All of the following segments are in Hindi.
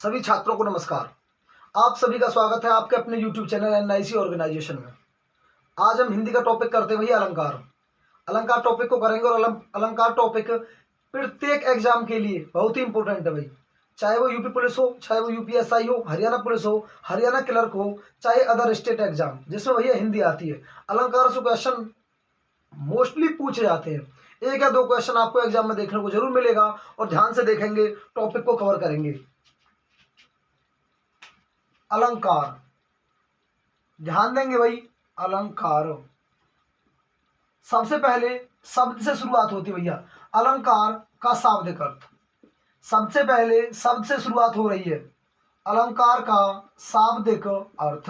सभी छात्रों को नमस्कार। आप सभी का स्वागत है आपके अपने YouTube चैनल NIC ऑर्गेनाइजेशन में। आज हम हिंदी का टॉपिक करते हैं भैया अलंकार। अलंकार टॉपिक को करेंगे और अलंकार टॉपिक प्रत्येक एग्जाम के लिए बहुत ही इंपॉर्टेंट है भाई। चाहे वो यूपी पुलिस हो, चाहे वो UPSI हो, हरियाणा पुलिस हो, हरियाणा क्लर्क हो, चाहे अदर स्टेट एग्जाम जिसमें भैया हिंदी आती है, अलंकार से क्वेश्चन मोस्टली पूछे जाते हैं। एक या दो क्वेश्चन आपको एग्जाम में देखने को जरूर मिलेगा और ध्यान से देखेंगे, टॉपिक को कवर करेंगे। अलंकार, ध्यान देंगे भाई। अलंकार सबसे पहले शब्द से शुरुआत होती है भैया। अलंकार का शाब्दिक अर्थ, सबसे पहले शब्द से शुरुआत हो रही है। अलंकार का शाब्दिक अर्थ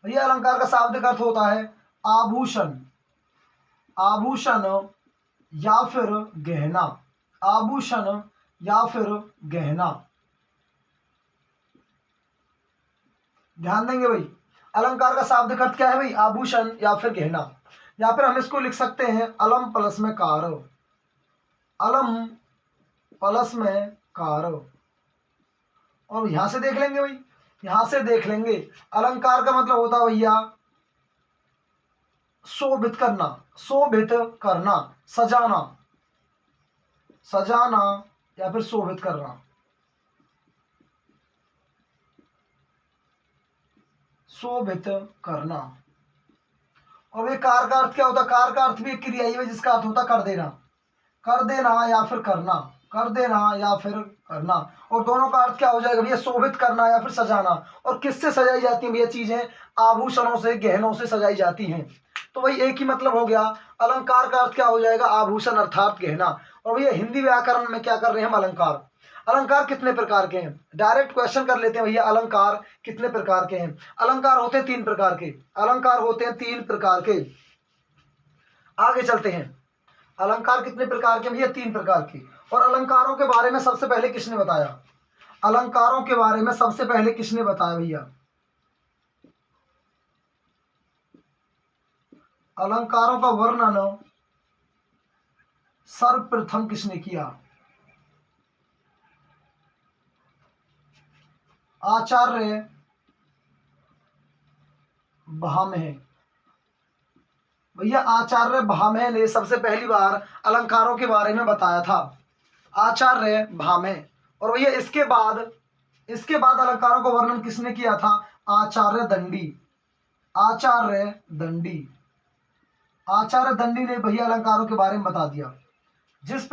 भैया, अलंकार का शाब्दिक अर्थ होता है आभूषण, आभूषण या फिर गहना, आभूषण या फिर गहना। ध्यान देंगे भाई, अलंकार का शाब्दिक अर्थ क्या है भाई? आभूषण या फिर गहना। या फिर हम इसको लिख सकते हैं अलम प्लस में कार, अलम प्लस में कार। और यहां से देख लेंगे भाई, यहां से देख लेंगे अलंकार का मतलब होता है भैया शोभित करना, शोभित करना, सजाना, सजाना या फिर शोभित करना, शोभित करना। और ये कार का अर्थ क्या होता है? कार का अर्थ भी एक क्रिया ही है जिसका अर्थ होता है कर देना, कर देना या फिर करना, कर देना या फिर करना। और दोनों का अर्थ क्या हो जाएगा भैया? शोभित करना या फिर सजाना। और किससे सजाई जाती है भैया चीजें? आभूषणों से, गहनों से सजाई जाती हैं। तो भाई एक ही मतलब हो गया। अलंकार का अर्थ क्या हो जाएगा? आभूषण अर्थात गहना। और भैया हिंदी व्याकरण में क्या कर रहे हैं हम? अलंकार। अलंकार कितने प्रकार के हैं? डायरेक्ट क्वेश्चन कर लेते हैं भैया, अलंकार कितने प्रकार के हैं? अलंकार होते हैं 3 प्रकार के, अलंकार होते हैं 3 प्रकार के। आगे चलते हैं। अलंकार कितने प्रकार के भैया? 3 प्रकार के। और अलंकारों के बारे में सबसे पहले किसने बताया? अलंकारों के बारे में सबसे पहले किसने बताया भैया? अलंकारों का वर्णन सर्वप्रथम किसने किया? आचार्य भामह। भैया आचार्य भामह ने सबसे पहली बार अलंकारों के बारे में बताया था, आचार्य भामह। और भैया इसके बाद अलंकारों का वर्णन किसने किया था? आचार्य दंडी, आचार्य दंडी। आचार्य दंडी ने भैया अलंकारों के बारे में बता दिया। जिस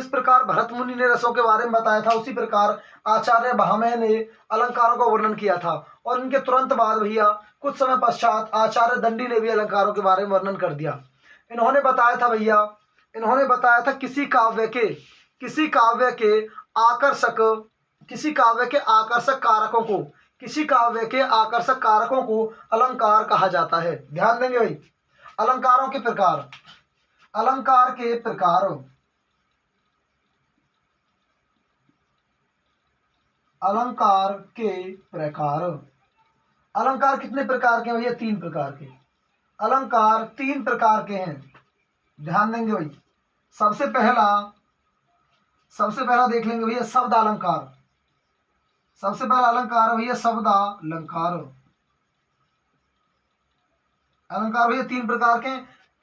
प्रकार भरत मुनि ने रसों के बारे में बताया था, उसी प्रकार आचार्य भामह ने अलंकारों का वर्णन किया था। और इनके तुरंत बाद भैया कुछ समय पश्चात आचार्य दंडी ने भी अलंकारों के बारे में वर्णन कर दिया। इन्होंने बताया था भैया, इन्होंने बताया था किसी काव्य के आकर्षक, किसी काव्य के आकर्षक कारकों को, किसी काव्य के आकर्षक कारकों को अलंकार कहा जाता है। ध्यान देंगे भाई, अलंकारों के प्रकार, अलंकार के प्रकार। अलंकार के प्रकार, अलंकार कितने प्रकार के हैं भैया? 3 प्रकार के। अलंकार 3 प्रकार के हैं। ध्यान देंगे भाई। सबसे पहला देख लेंगे भैया शब्द अलंकार। सबसे पहला अलंकार है भैया शब्द अलंकार। अलंकार भैया 3 प्रकार के।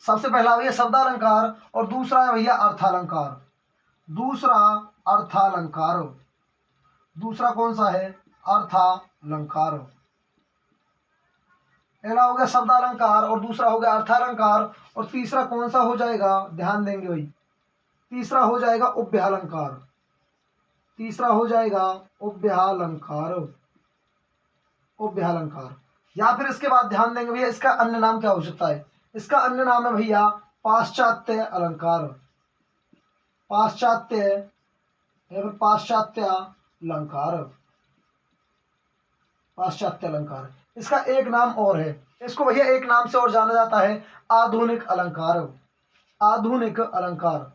सबसे पहला भैया शब्द अलंकार और दूसरा है भैया अर्थालंकार। दूसरा अर्थालंकार, दूसरा कौन सा है? अर्थालंकार। पहला हो गया शब्द अलंकार और दूसरा हो गया अर्थालंकार। और तीसरा कौन सा हो जाएगा? ध्यान देंगे भाई, तीसरा हो जाएगा उभयालंकार। तीसरा हो जाएगा उभयालंकार, उभयालंकार। या फिर इसके बाद ध्यान देंगे भैया इसका अन्य नाम क्या हो सकता है? इसका अन्य नाम है भैया पाश्चात्य अलंकार, पाश्चात्य या फिर पाश्चात्य अलंकार, पाश्चात्य अलंकार। इसका एक नाम और है, इसको भैया एक नाम से और जाना जाता है आधुनिक अलंकार, आधुनिक अलंकार।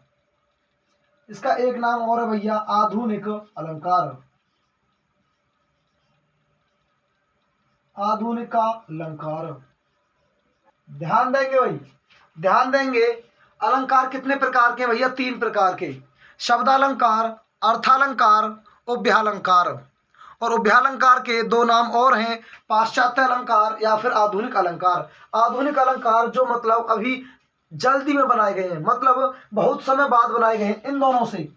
इसका एक नाम और है भैया आधुनिक अलंकार, आधुनिक अलंकार। ध्यान देंगे भाई, ध्यान देंगे। अलंकार कितने प्रकार के भैया? 3 प्रकार के। शब्दालंकार, अर्थालंकार, उभयालंकार। और उभयालंकार के दो नाम और हैं, पाश्चात्य अलंकार या फिर आधुनिक अलंकार। आधुनिक अलंकार जो मतलब अभी जल्दी में बनाए गए हैं, मतलब बहुत समय बाद बनाए गए हैं। इन दोनों से,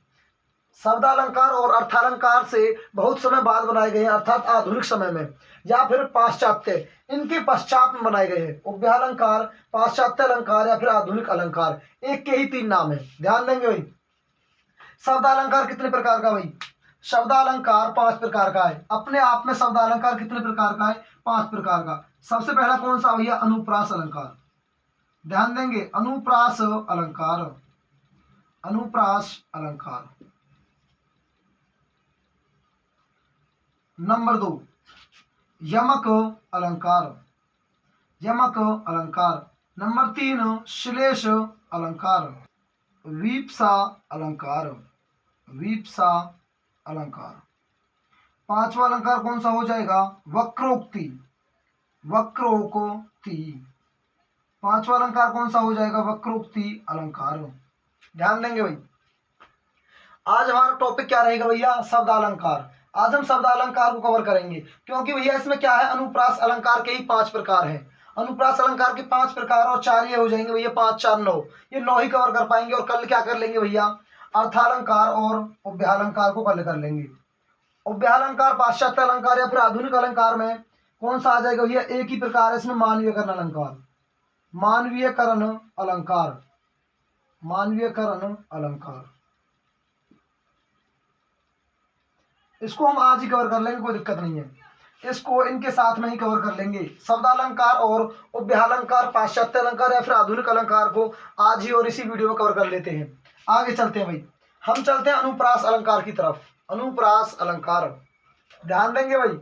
शब्दालंकार और अर्थालंकार से बहुत समय बाद बनाए गए हैं, अर्थात आधुनिक समय में या फिर पाश्चात्य, इनके पश्चात में बनाए गए हैं। उभयालंकार, पाश्चात्य अलंकार या फिर आधुनिक अलंकार, एक के ही तीन नाम है, ध्यान देंगे भाई। शब्दालंकार कितने प्रकार का भाई? शब्दालंकार 5 प्रकार का है। अपने आप में शब्दालंकार कितने प्रकार का है? 5 प्रकार का। सबसे पहला कौन सा भैया? अनुप्रास अलंकार, ध्यान देंगे, अनुप्रास अलंकार, अनुप्रास अलंकार। नंबर 2 यमक अलंकार, यमक अलंकार। नंबर 3 श्लेष अलंकार, वीप्सा अलंकार, वीप्सा अलंकार। 5वां अलंकार कौन सा हो जाएगा? वक्रोक्ति, वक्रोक्ति। 5वां अलंकार कौन सा हो जाएगा? वक्रोक्ति अलंकार। ध्यान देंगे भाई। आज हमारा टॉपिक क्या रहेगा भैया? शब्दालंकार। आज हम शब्दालंकार को कवर करेंगे, क्योंकि भैया इसमें क्या है, अनुप्रास अलंकार के ही 5 प्रकार हैं। अनुप्रास अलंकार के 5 प्रकार और 4 ये हो जाएंगे भैया, 5 4 9, ये 9 ही कवर कर पाएंगे। और कल क्या कर लेंगे भैया? अर्थालंकार और उभयालंकार को कल कर लेंगे। उभयालंकार, पाश्चात्य अलंकार या फिर आधुनिक अलंकार में कौन सा आ जाएगा भैया? एक ही प्रकार है इसमें, मानवीयकरण अलंकार, मानवीयकरण अलंकार, मानवीयकरण अलंकार। इसको हम आज ही कवर कर लेंगे, कोई दिक्कत नहीं है, इसको इनके साथ में ही कवर कर लेंगे। शब्दालंकार और उभयालंकार, पाश्चात्य अलंकार या फिर आधुनिक अलंकार को आज ही और इसी वीडियो में कवर कर लेते हैं। आगे चलते हैं भाई, हम चलते हैं अनुप्रास अलंकार की तरफ। अनुप्रास अलंकार, ध्यान देंगे भाई।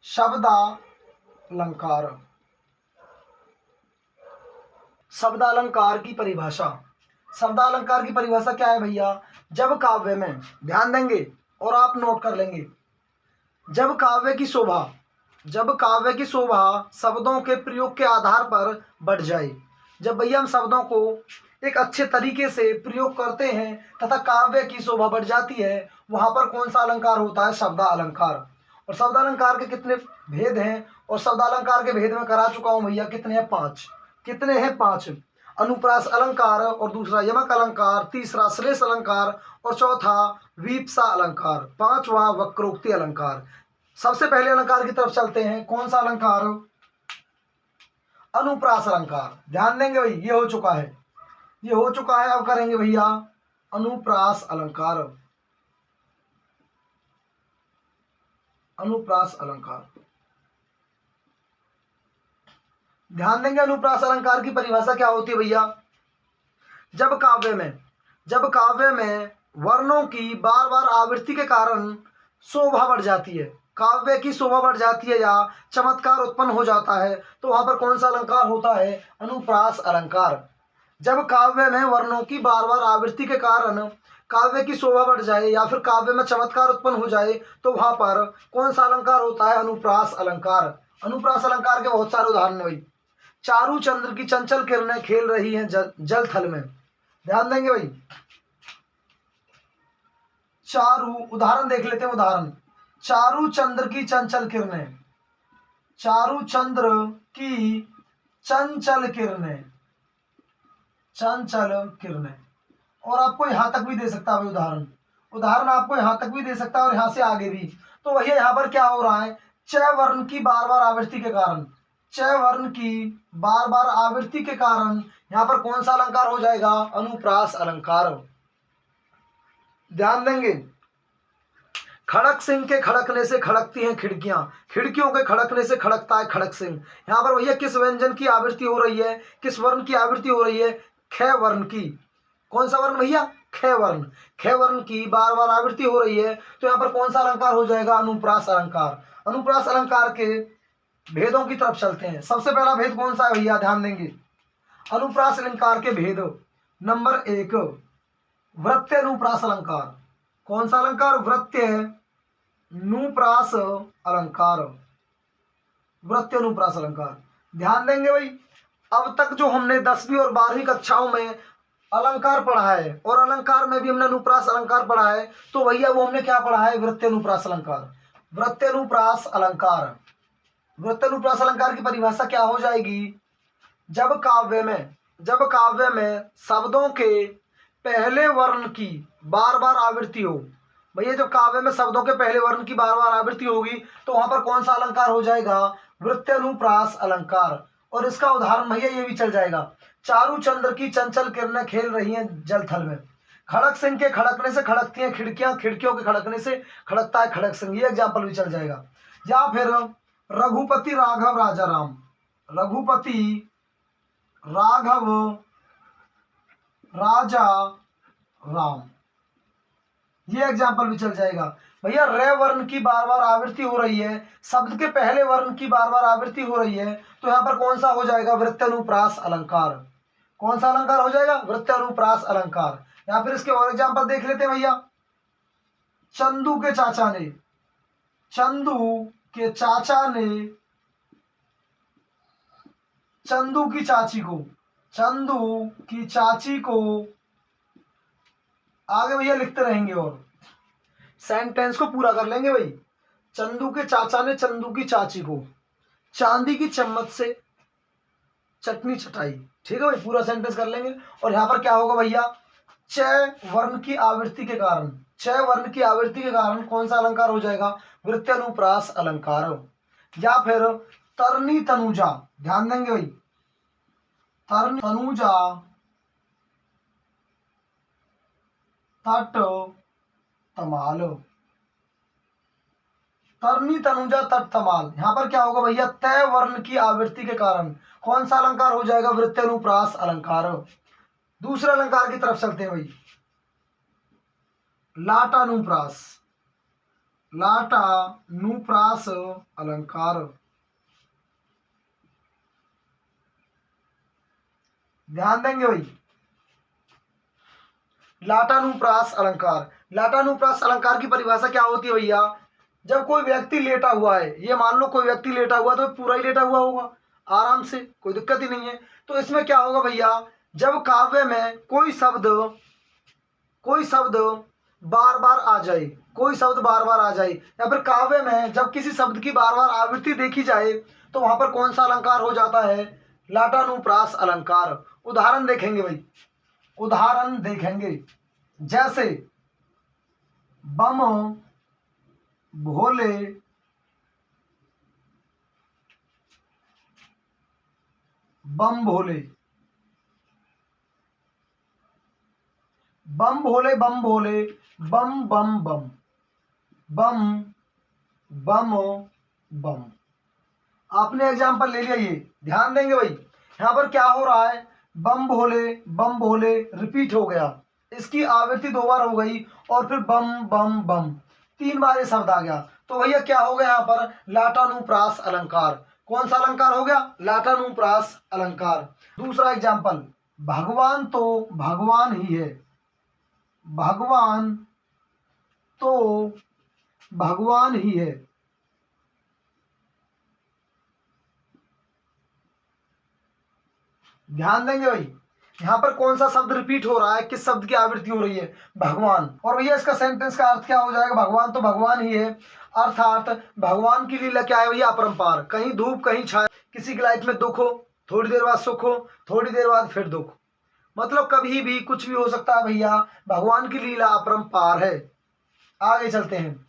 शब्दालंकार, शब्दालंकार की परिभाषा। शब्दालंकार की परिभाषा क्या है भैया? जब काव्य में, ध्यान देंगे और आप नोट कर लेंगे, जब काव्य की शोभा, जब काव्य की शोभा शब्दों के प्रयोग के आधार पर बढ़ जाए। जब भैया हम शब्दों को एक अच्छे तरीके से प्रयोग करते हैं तथा काव्य की शोभा बढ़ जाती है, वहां पर कौन सा अलंकार होता है? शब्दालंकार। और शब्दालंकार के कितने भेद हैं? और शब्दालंकार के भेद में करा चुका हूं भैया, कितने हैं? 5। कितने हैं? 5। अनुप्रास अलंकार, और दूसरा यमक अलंकार, तीसरा श्लेष अलंकार, और चौथा वीप्सा अलंकार, 5वां वक्रोक्ति अलंकार। सबसे पहले अलंकार की तरफ चलते हैं। कौन सा अलंकार? अनुप्रास अलंकार। ध्यान देंगे भाई, ये हो चुका है, ये हो चुका है। अब करेंगे भैया अनुप्रास अलंकार, अनुप्रास अलंकार। ध्यान देंगे, अनुप्रास अलंकार की परिभाषा क्या होती है भैया? जब काव्य में वर्णों की बार बार आवृत्ति के कारण शोभा बढ़ जाती है, काव्य की शोभा बढ़ जाती है या चमत्कार उत्पन्न हो जाता है, तो वहां पर कौन सा अलंकार होता है? अनुप्रास अलंकार। जब काव्य में वर्णों की बार बार आवृत्ति के कारण काव्य की शोभा बढ़ जाए या फिर काव्य में चमत्कार उत्पन्न हो जाए, तो वहां पर कौन सा अलंकार होता है? अनुप्रास अलंकार। अनुप्रास अलंकार के बहुत सारे उदाहरण भाई। चारू चंद्र की चंचल किरणें खेल रही हैं जल थल में। ध्यान देंगे भाई, चारू, उदाहरण देख लेते हैं। उदाहरण, चारू चंद्र की चंचल किरणें, चारू चंद्र की चंचल किरणें, चंचल किरणें। और आपको यहां तक भी दे सकता है उदाहरण, उदाहरण आपको यहां तक भी दे सकता है और यहां से आगे भी। तो वही यहां पर क्या हो रहा है? च वर्ण की बार बार आवृत्ति के कारण, च वर्ण की बार बार आवृत्ति के कारण यहां पर कौन सा अलंकार हो जाएगा? अनुप्रास अलंकार। ध्यान देंगे, खड़क सिंह के खड़कने से खड़कती हैं खिड़कियां, खिड़कियों के खड़कने से खड़कता है खड़क सिंह। यहां पर भैया किस व्यंजन की आवृत्ति हो रही है? किस वर्ण की आवृत्ति हो रही है? ख वर्ण की। कौन सा वर्ण भैया? ख वर्ण। ख वर्ण की बार बार आवृत्ति हो रही है, तो यहाँ पर कौन सा अलंकार हो जाएगा? अनुप्रास अलंकार। अनुप्रास अलंकार के भेदों की तरफ चलते हैं। सबसे पहला भेद कौन सा है भैया? ध्यान देंगे, अनुप्रास अलंकार के भेद। नंबर 1, वृत्य अनुप्रास अलंकार। कौन सा अलंकार? वृत्य अनुप्रास अलंकार, वृत्य अनुप्रास अलंकार। ध्यान देंगे भाई, अब तक जो हमने 10वीं और 12वीं कक्षाओं में अलंकार पढ़ा है, और अलंकार में भी हमने अनुप्रास अलंकार पढ़ा है। तो भैया वो हमने क्या पढ़ा है, वृत्त्यनुप्रास अलंकार। वृत्त्यनुप्रास अलंकार, वृत्त्यनुप्रास अलंकार की परिभाषा क्या हो जाएगी, जब काव्य में शब्दों के पहले वर्ण की बार बार आवृत्ति हो। भैया जब काव्य में शब्दों के पहले वर्ण की बार बार आवृत्ति होगी तो वहां पर कौन सा अलंकार हो जाएगा, वृत्त्यनुप्रास अलंकार। और इसका उदाहरण भैया ये भी चल जाएगा, चारू चंद्र की चंचल किरणें खेल रही हैं जल थल में, खड़क सिंह के खड़कने से खड़कती हैं खिड़कियां, खिड़कियों के खड़कने से खड़कता है खड़क सिंह, ये एग्जाम्पल भी चल जाएगा। या फिर रघुपति राघव राजा राम, रघुपति राघव राजा राम, ये एग्जाम्पल भी चल जाएगा। भैया रे वर्ण की बार बार आवृत्ति हो रही है, शब्द के पहले वर्ण की बार बार आवृत्ति हो रही है, तो यहाँ पर कौन सा हो जाएगा, वृत्त्यनुप्रास अलंकार। कौन सा अलंकार हो जाएगा, वृत्त्यनुप्रास अलंकार। या फिर इसके और एग्जाम्पल देख लेते हैं भैया, चंदू के चाचा ने, चंदू के चाचा ने चंदू की चाची को, चंदू की चाची को, आगे भैया लिखते रहेंगे और सेंटेंस को पूरा कर लेंगे भाई। चंदू के चाचा ने चंदू की चाची को चांदी की चम्मच से चटनी चटाई। ठीक है भाई, पूरा सेंटेंस कर लेंगे। और यहाँ पर क्या होगा भैया, च वर्ण की आवृत्ति के कारण, च वर्ण की आवृत्ति के कारण कौन सा अलंकार हो जाएगा, वृत्त्यनुप्रास अलंकार। या फिर तरनी तनुजा, ध्यान देंगे भाई, तरनी तनुजा तट तमाल, तरनी तनुजा तट तमाल। यहां पर क्या होगा भैया, तय वर्ण की आवृत्ति के कारण कौन सा अलंकार हो जाएगा, वृत्त्यनुप्रास अलंकार। दूसरे अलंकार की तरफ चलते हैं भाई, लाटानुप्रास, लाटानुप्रास अलंकार। ध्यान देंगे भाई, लाटानुप्रास अलंकार। लाटानुप्रास अलंकार की परिभाषा क्या होती है भैया, जब कोई व्यक्ति लेटा हुआ है, ये मान लो कोई व्यक्ति लेटा हुआ तो पूरा ही लेटा हुआ होगा आराम से, कोई दिक्कत ही नहीं है। तो इसमें क्या होगा भैया, जब काव्य में कोई शब्द बार बार आ जाए, कोई शब्द बार बार आ जाए, या फिर काव्य में जब किसी शब्द की बार बार आवृत्ति देखी जाए तो वहां पर कौन सा अलंकार हो जाता है, लाटानुप्रास अलंकार। उदाहरण देखेंगे भाई, उदाहरण देखेंगे, जैसे बम भोले बम भोले, बम भोले बम भोले, बम बम बम, बम बम बम। आपने एग्जाम्पल ले लिया, ये ध्यान देंगे भाई। यहां पर क्या हो रहा है, बम भोले रिपीट हो गया, इसकी आवृत्ति 2 बार हो गई, और फिर बम बम बम 3 बार ये शब्द आ गया। तो भैया क्या हो गया यहाँ पर, लाटानुप्रास अलंकार। कौन सा अलंकार हो गया, लाटानुप्रास अलंकार। दूसरा एग्जाम्पल, भगवान तो भगवान ही है, भगवान तो भगवान ही है। ध्यान देंगे भाई, यहाँ पर कौन सा शब्द रिपीट हो रहा है, किस शब्द की आवृत्ति हो रही है, भगवान। और भैया इसका सेंटेंस का अर्थ क्या हो जाएगा, भगवान तो भगवान ही है, अर्थात भगवान की लीला क्या है भैया, अपरंपार। कहीं धूप कहीं छाया, किसी की लाइफ में दुख हो, थोड़ी देर बाद सुख हो, थोड़ी देर बाद फिर दुख, मतलब कभी भी कुछ भी हो सकता है भैया, भगवान की लीला अपरंपार है। आगे चलते हैं,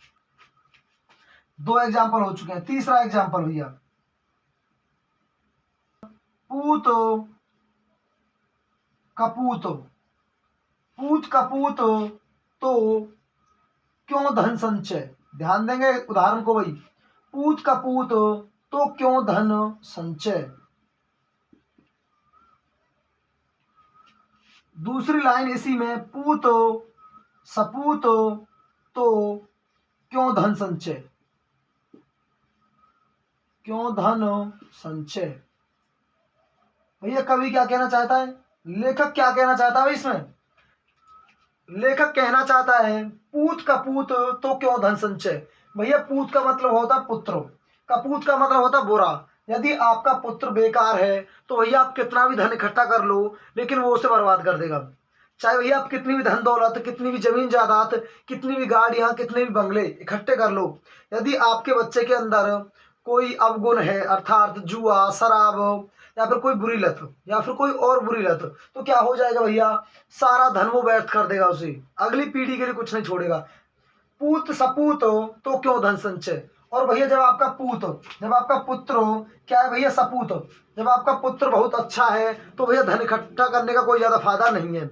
2 एग्जाम्पल हो चुके हैं। तीसरा एग्जाम्पल भैया, पूत कपूत, पूत कपूत तो क्यों धन संचय। ध्यान देंगे उदाहरण को भाई, पूत कपूत तो क्यों धन संचय। दूसरी लाइन इसी में, पूत सपूत तो क्यों धन संचय, क्यों धन संचय। भैया कवि क्या कहना चाहता है, लेखक क्या कहना चाहता है इसमें, लेखक कहना चाहता है पूत कपूत तो क्यों धन संचय। भैया पूत का मतलब होता पुत्र, कपूत का मतलब होता बुरा। यदि आपका पुत्र बेकार है तो भैया आप कितना भी धन इकट्ठा कर लो लेकिन वो उसे बर्बाद कर देगा। चाहे भैया आप कितनी भी धन दौलत, कितनी भी जमीन जायदाद, कितनी भी गाड़ियां, कितने भी बंगले इकट्ठे कर लो, यदि आपके बच्चे के अंदर कोई अवगुण है, अर्थात जुआ, शराब, या फिर कोई बुरी लत, या फिर कोई और बुरी लत, तो क्या हो जाएगा भैया, सारा धन वो व्यर्थ कर देगा, उसे अगली पीढ़ी के लिए कुछ नहीं छोड़ेगा। पूत सपूत हो तो क्यों धन संचय। और भैया जब आपका पूत, जब आपका पुत्र हो, क्या है भैया, सपूत, जब आपका पुत्र बहुत अच्छा है तो भैया धन इकट्ठा करने का कोई ज्यादा फायदा नहीं है।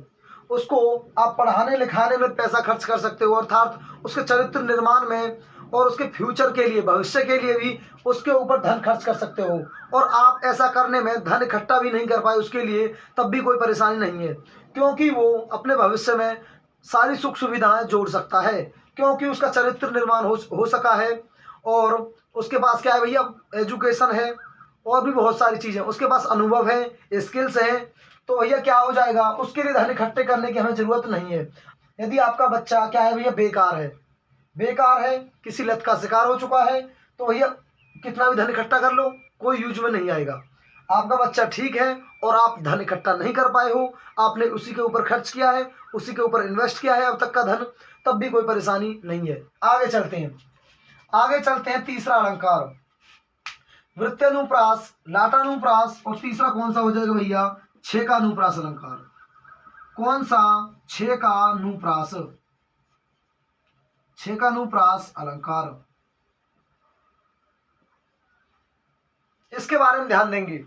उसको आप पढ़ाने लिखाने में पैसा खर्च कर सकते हो, अर्थात उसके चरित्र निर्माण में और उसके फ्यूचर के लिए, भविष्य के लिए भी उसके ऊपर धन खर्च कर सकते हो। और आप ऐसा करने में धन इकट्ठा भी नहीं कर पाए उसके लिए, तब भी कोई परेशानी नहीं है, क्योंकि वो अपने भविष्य में सारी सुख सुविधाएं जोड़ सकता है, क्योंकि उसका चरित्र निर्माण हो सका है, और उसके पास क्या है भैया, एजुकेशन है, और भी बहुत सारी चीज़ें, उसके पास अनुभव है, स्किल्स हैं। तो भैया क्या हो जाएगा, उसके लिए धन इकट्ठे करने की हमें ज़रूरत नहीं है। यदि आपका बच्चा क्या है भैया, बेकार है, बेकार है, किसी लत का शिकार हो चुका है, तो भैया कितना भी धन इकट्ठा कर लो कोई यूज में नहीं आएगा। आपका बच्चा ठीक है और आप धन इकट्ठा नहीं कर पाए हो, आपने उसी के ऊपर खर्च किया है, उसी के ऊपर इन्वेस्ट किया है अब तक का धन, तब भी कोई परेशानी नहीं है। आगे चलते हैं, आगे चलते हैं। तीसरा अलंकार वृत्यानुप्रास, लाटानुप्रास, और तीसरा कौन सा हो जाएगा भैया, छेकानुप्रास अलंकार। कौन सा, छेकानुप्रास, छेकानुप्रास अलंकार। इसके बारे में ध्यान देंगे,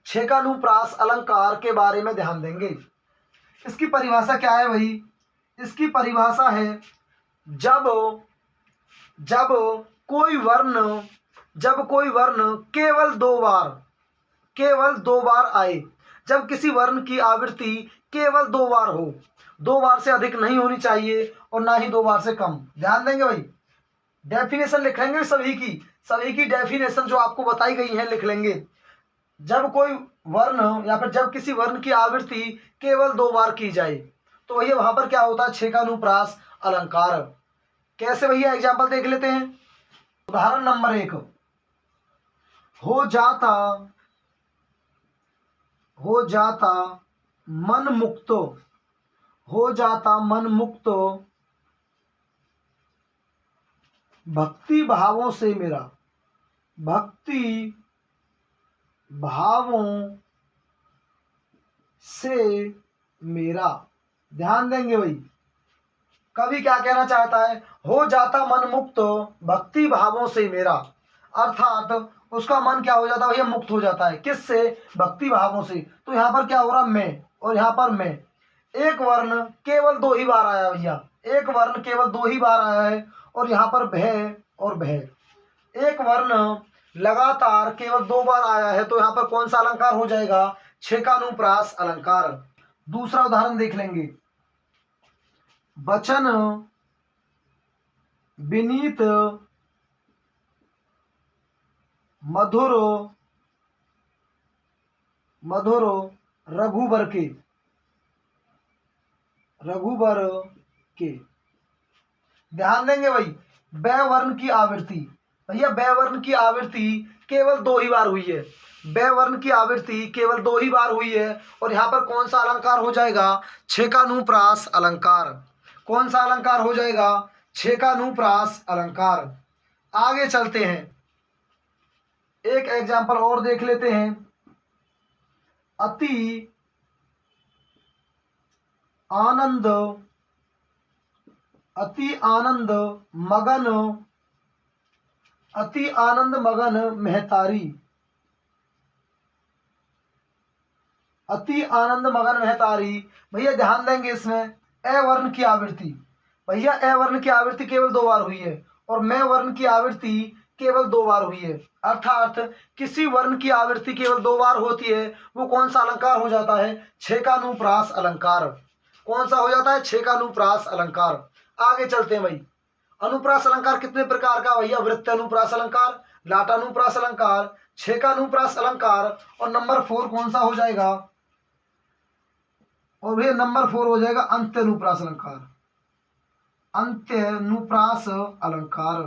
छेकानुप्रास अलंकार के बारे में ध्यान देंगे। इसकी परिभाषा क्या है भाई, इसकी परिभाषा है जब जब कोई वर्ण, जब कोई वर्ण केवल दो बार आए, जब किसी वर्ण की आवृत्ति केवल 2 बार हो, 2 बार से अधिक नहीं होनी चाहिए और ना ही 2 बार से कम। ध्यान देंगे भाई, डेफिनेशन लिख लेंगे सभी की डेफिनेशन जो आपको बताई गई है लिख लेंगे। जब कोई वर्ण या फिर जब किसी वर्ण की आवृत्ति केवल 2 बार की जाए, तो भैया वहां पर क्या होता है, छेकानुप्रास अलंकार। कैसे भैया, एग्जाम्पल देख लेते हैं। उदाहरण नंबर 1, हो जाता मन मुक्त, हो जाता मन मुक्त भक्ति भावों से मेरा, भक्ति भावों से मेरा। ध्यान देंगे भाई, कवि क्या कहना चाहता है, हो जाता मन मुक्त भक्ति भावों से मेरा, अर्थात उसका मन क्या हो जाता है भैया, मुक्त हो जाता है। किससे, भक्ति भावों से। तो यहाँ पर क्या हो रहा, मैं, और यहाँ पर मैं। एक वर्ण केवल 2 ही बार आया भैया, एक वर्ण केवल 2 ही बार आया है, और यहाँ पर भय और भय। एक वर्ण लगातार केवल 2 बार आया है, तो यहाँ पर कौन सा अलंकार हो जाएगा, छेकानुप्रास अलंकार। दूसरा उदाहरण देख लेंगे, वचन विनीत मधुर मधुर रघुबर के। ध्यान देंगे भाई, बै वर्ण की आवृत्ति, भैया बै वर्ण की आवृत्ति केवल 2 ही बार हुई है, बै वर्ण की आवृत्ति केवल 2 ही बार हुई है, और यहाँ पर कौन सा अलंकार हो जाएगा, छेकानुप्रास अलंकार। कौन सा अलंकार हो जाएगा, छेकानुप्रास अलंकार। आगे चलते हैं, एक एग्जाम्पल और देख लेते हैं। अति आनंद मगन, अति आनंद मगन महतारी, अति आनंद मगन महतारी। भैया ध्यान देंगे, इसमें ए वर्ण की आवृत्ति, भैया ए वर्ण की आवृत्ति केवल 2 बार हुई है, और मैं वर्ण की आवृत्ति केवल 2 बार हुई है, अर्थात किसी वर्ण की आवृत्ति केवल 2 बार होती है, वो कौन सा अलंकार हो जाता है, छेकानुप्रास अलंकार। कौन सा हो जाता है, छेकानुप्रास अलंकार। आगे चलते हैं भाई, अनुप्रास अलंकार कितने प्रकार का भैया, वृत्तानुप्रास अलंकार, लाटानुप्रास अलंकार, छेकानुप्रास अलंकार, और नंबर 4 कौन सा हो जाएगा, और भैया नंबर 4 हो जाएगा अंत्यानुप्रास अलंकार, अंत्यानुप्रास अलंकार।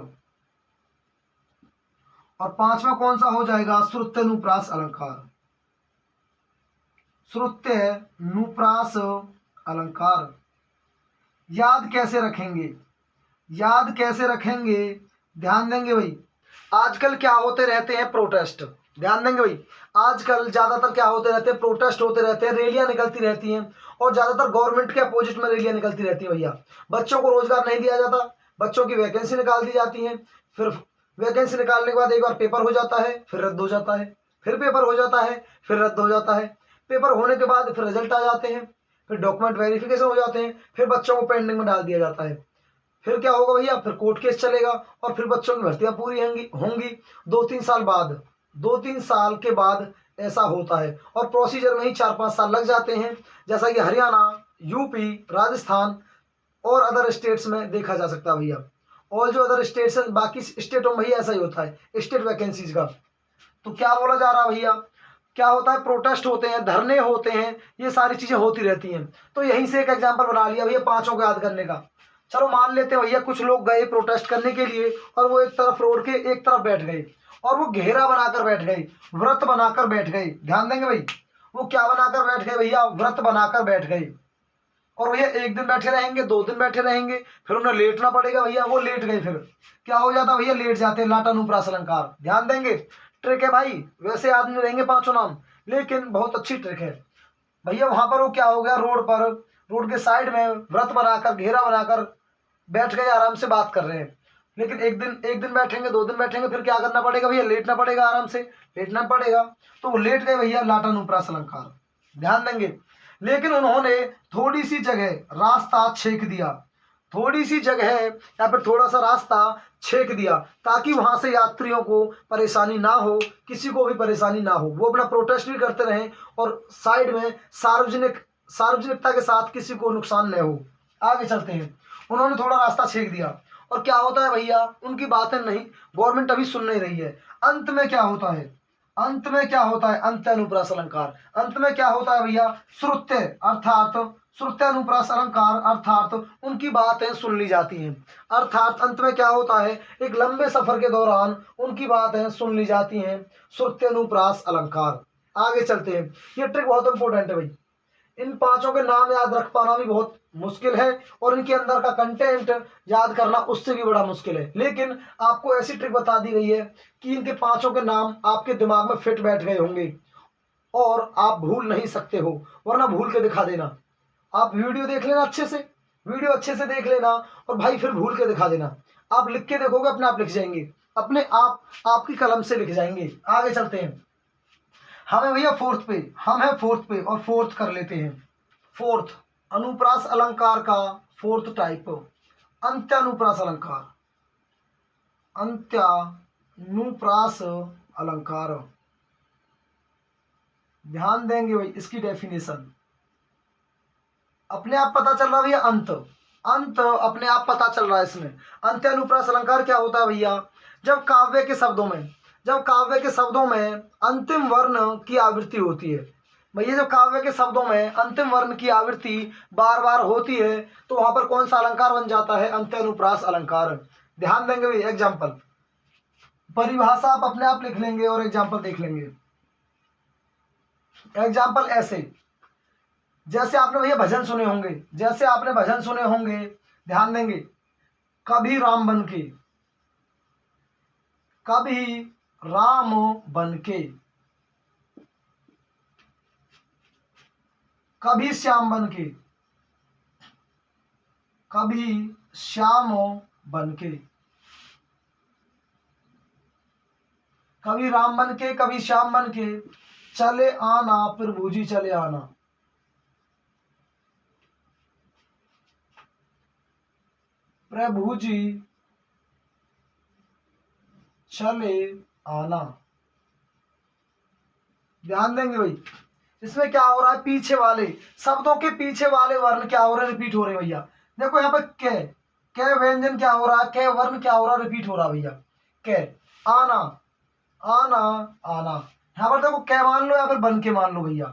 और 5वां कौन सा हो जाएगा, श्रुत्यानुप्रास अलंकार, श्रुत्यानुप्रास अलंकार। याद कैसे रखेंगे, याद कैसे रखेंगे, ध्यान देंगे भाई। आजकल क्या होते रहते हैं, प्रोटेस्ट, ध्यान देंगे भाई। आजकल ज्यादातर क्या होते रहते हैं, प्रोटेस्ट होते रहते हैं, रैलियां निकलती रहती हैं और ज्यादातर गवर्नमेंट के अपोजिट में रैलियां निकलती रहती है भैया। बच्चों को रोजगार नहीं दिया जाता, बच्चों की वैकेंसी निकाल दी जाती है, फिर वैकेंसी निकालने के बाद एक बार पेपर हो जाता है, फिर रद्द हो जाता है, फिर पेपर हो जाता है, फिर रद्द हो जाता है, पेपर होने के बाद फिर रिजल्ट आ जाते हैं, फिर डॉक्यूमेंट वेरिफिकेशन हो जाते हैं, फिर बच्चों को पेंडिंग में डाल दिया जाता है। फिर क्या होगा भैया, फिर कोर्ट केस चलेगा और फिर बच्चों की भर्तियां पूरी होंगी 2-3 साल बाद, 2-3 साल के बाद ऐसा होता है। और प्रोसीजर में ही 4-5 साल लग जाते हैं, जैसा कि हरियाणा, यूपी, राजस्थान और अदर स्टेट्स में देखा जा सकता है भैया। और जो अदर स्टेट्स हैं, बाकी स्टेटों में भैया ऐसा ही होता है स्टेट वैकेंसीज का। तो क्या बोला जा रहा है भैया, क्या होता है, प्रोटेस्ट होते हैं, धरने होते हैं, ये सारी चीजें होती रहती हैं। तो यहीं से एक एग्जाम्पल बना लिया भैया पांचों को याद करने का। चलो मान लेते हैं भैया कुछ लोग गए प्रोटेस्ट करने के लिए और वो एक तरफ रोड के एक तरफ बैठ गए और वो घेरा बनाकर बैठ गए, व्रत बनाकर बैठ गए। ध्यान देंगे भाई, वो क्या बनाकर बैठ गए भैया, व्रत बनाकर बैठ गए। और भैया एक दिन बैठे रहेंगे, 2 दिन बैठे रहेंगे, फिर उन्हें लेटना पड़ेगा भैया, वो लेट गए, फिर क्या हो जाता भैया, लेट जाते हैं, लाटानुप्रास अलंकार। ध्यान देंगे, ट्रिक है भाई, वैसे आदमी रहेंगे पांचों नाम, लेकिन बहुत अच्छी ट्रिक है भैया। वहां पर वो क्या हो गया, रोड पर, रोड के साइड में व्रत बनाकर, घेरा बनाकर बैठ गए, आराम से बात कर रहे हैं। लेकिन एक दिन बैठेंगे, 2 दिन बैठेंगे, फिर क्या करना पड़ेगा भैया, लेटना पड़ेगा, आराम से लेटना पड़ेगा। तो वो लेट गए भैया, लाटानुप्रास अलंकार। ध्यान देंगे, लेकिन उन्होंने थोड़ी सी जगह रास्ता छेक दिया, थोड़ी सी जगह या फिर थोड़ा सा रास्ता छेक दिया, ताकि वहां से यात्रियों को परेशानी ना हो, किसी को भी परेशानी ना हो, वो अपना प्रोटेस्ट भी करते रहें और साइड में सार्वजनिकता के साथ किसी को नुकसान न हो। आगे चलते हैं, उन्होंने थोड़ा रास्ता छेक दिया और क्या होता है भैया, उनकी बातें नहीं, गवर्नमेंट अभी सुन नहीं रही है। अंत में क्या होता है, अंत में क्या होता है, अंत्यानुप्रास अलंकार। अंत में क्या होता है भैया, श्रुत्य अर्थात श्रुत्यानुप्रास अलंकार, अर्थात उनकी बातें सुन ली जाती हैं। अर्थात अंत में क्या होता है, एक लंबे सफर के दौरान उनकी बातें सुन ली जाती हैं, श्रुत्यानुप्रास अलंकार। आगे चलते हैं, ये ट्रिक बहुत इंपॉर्टेंट है भाई, इन पांचों के नाम याद रख पाना भी बहुत मुश्किल है और इनके अंदर का कंटेंट याद करना उससे भी बड़ा मुश्किल है। लेकिन आपको ऐसी ट्रिक बता दी गई है कि इनके पांचों के नाम आपके दिमाग में फिट बैठ गए होंगे और आप भूल नहीं सकते हो, वरना भूल के दिखा देना। आप वीडियो देख लेना अच्छे से, वीडियो अच्छे से देख लेना और भाई फिर भूल के दिखा देना। आप लिख के देखोगे, अपने आप लिख जाएंगे, अपने आप आपकी कलम से लिख जाएंगे। आगे चलते हैं, हमें भैया फोर्थ पे, हम है फोर्थ पे और फोर्थ कर लेते हैं। फोर्थ अनुप्रास अलंकार का फोर्थ टाइप, अंत्यानुप्रास अलंकार। अंत्यानुप्रास अलंकार, ध्यान देंगे भाई, इसकी डेफिनेशन अपने आप पता चल रहा है भैया, अंत अंत अपने आप पता चल रहा है इसमें। अंत्यानुप्रास अलंकार क्या होता है भैया, जब काव्य के शब्दों में अंतिम वर्ण की आवृत्ति होती है भैया, जब काव्य के शब्दों में अंतिम वर्ण की आवृत्ति बार बार होती है तो वहां पर कौन सा अलंकार बन जाता है, अंत्यानुप्रास अलंकार। ध्यान देंगे भाई, एग्जाम्पल, परिभाषा आप अपने आप लिख लेंगे और एग्जाम्पल देख लेंगे। एग्जाम्पल ऐसे, जैसे आपने भैया भजन सुने होंगे, जैसे आपने भजन सुने होंगे, ध्यान देंगे, कभी राम बन के, कभी राम बन के, कभी श्याम बन के, कभी श्याम बन के, कभी राम बन के, कभी श्याम बन के, चले आना प्रभु जी चले आना। प्रभु जी चले आना। ध्यान देंगे भाई, इसमें क्या हो रहा है, पीछे वाले शब्दों के पीछे वाले वर्ण क्या हो रहे हैं, रिपीट हो रहे हैं भैया। देखो यहाँ पे कै व्यंजन क्या हो रहा है, कै वर्ण क्या हो रहा है, रिपीट हो रहा है भैया। कै, आना आना आना, यहाँ पर देखो कै मान लो या फिर बन के मान लो भैया,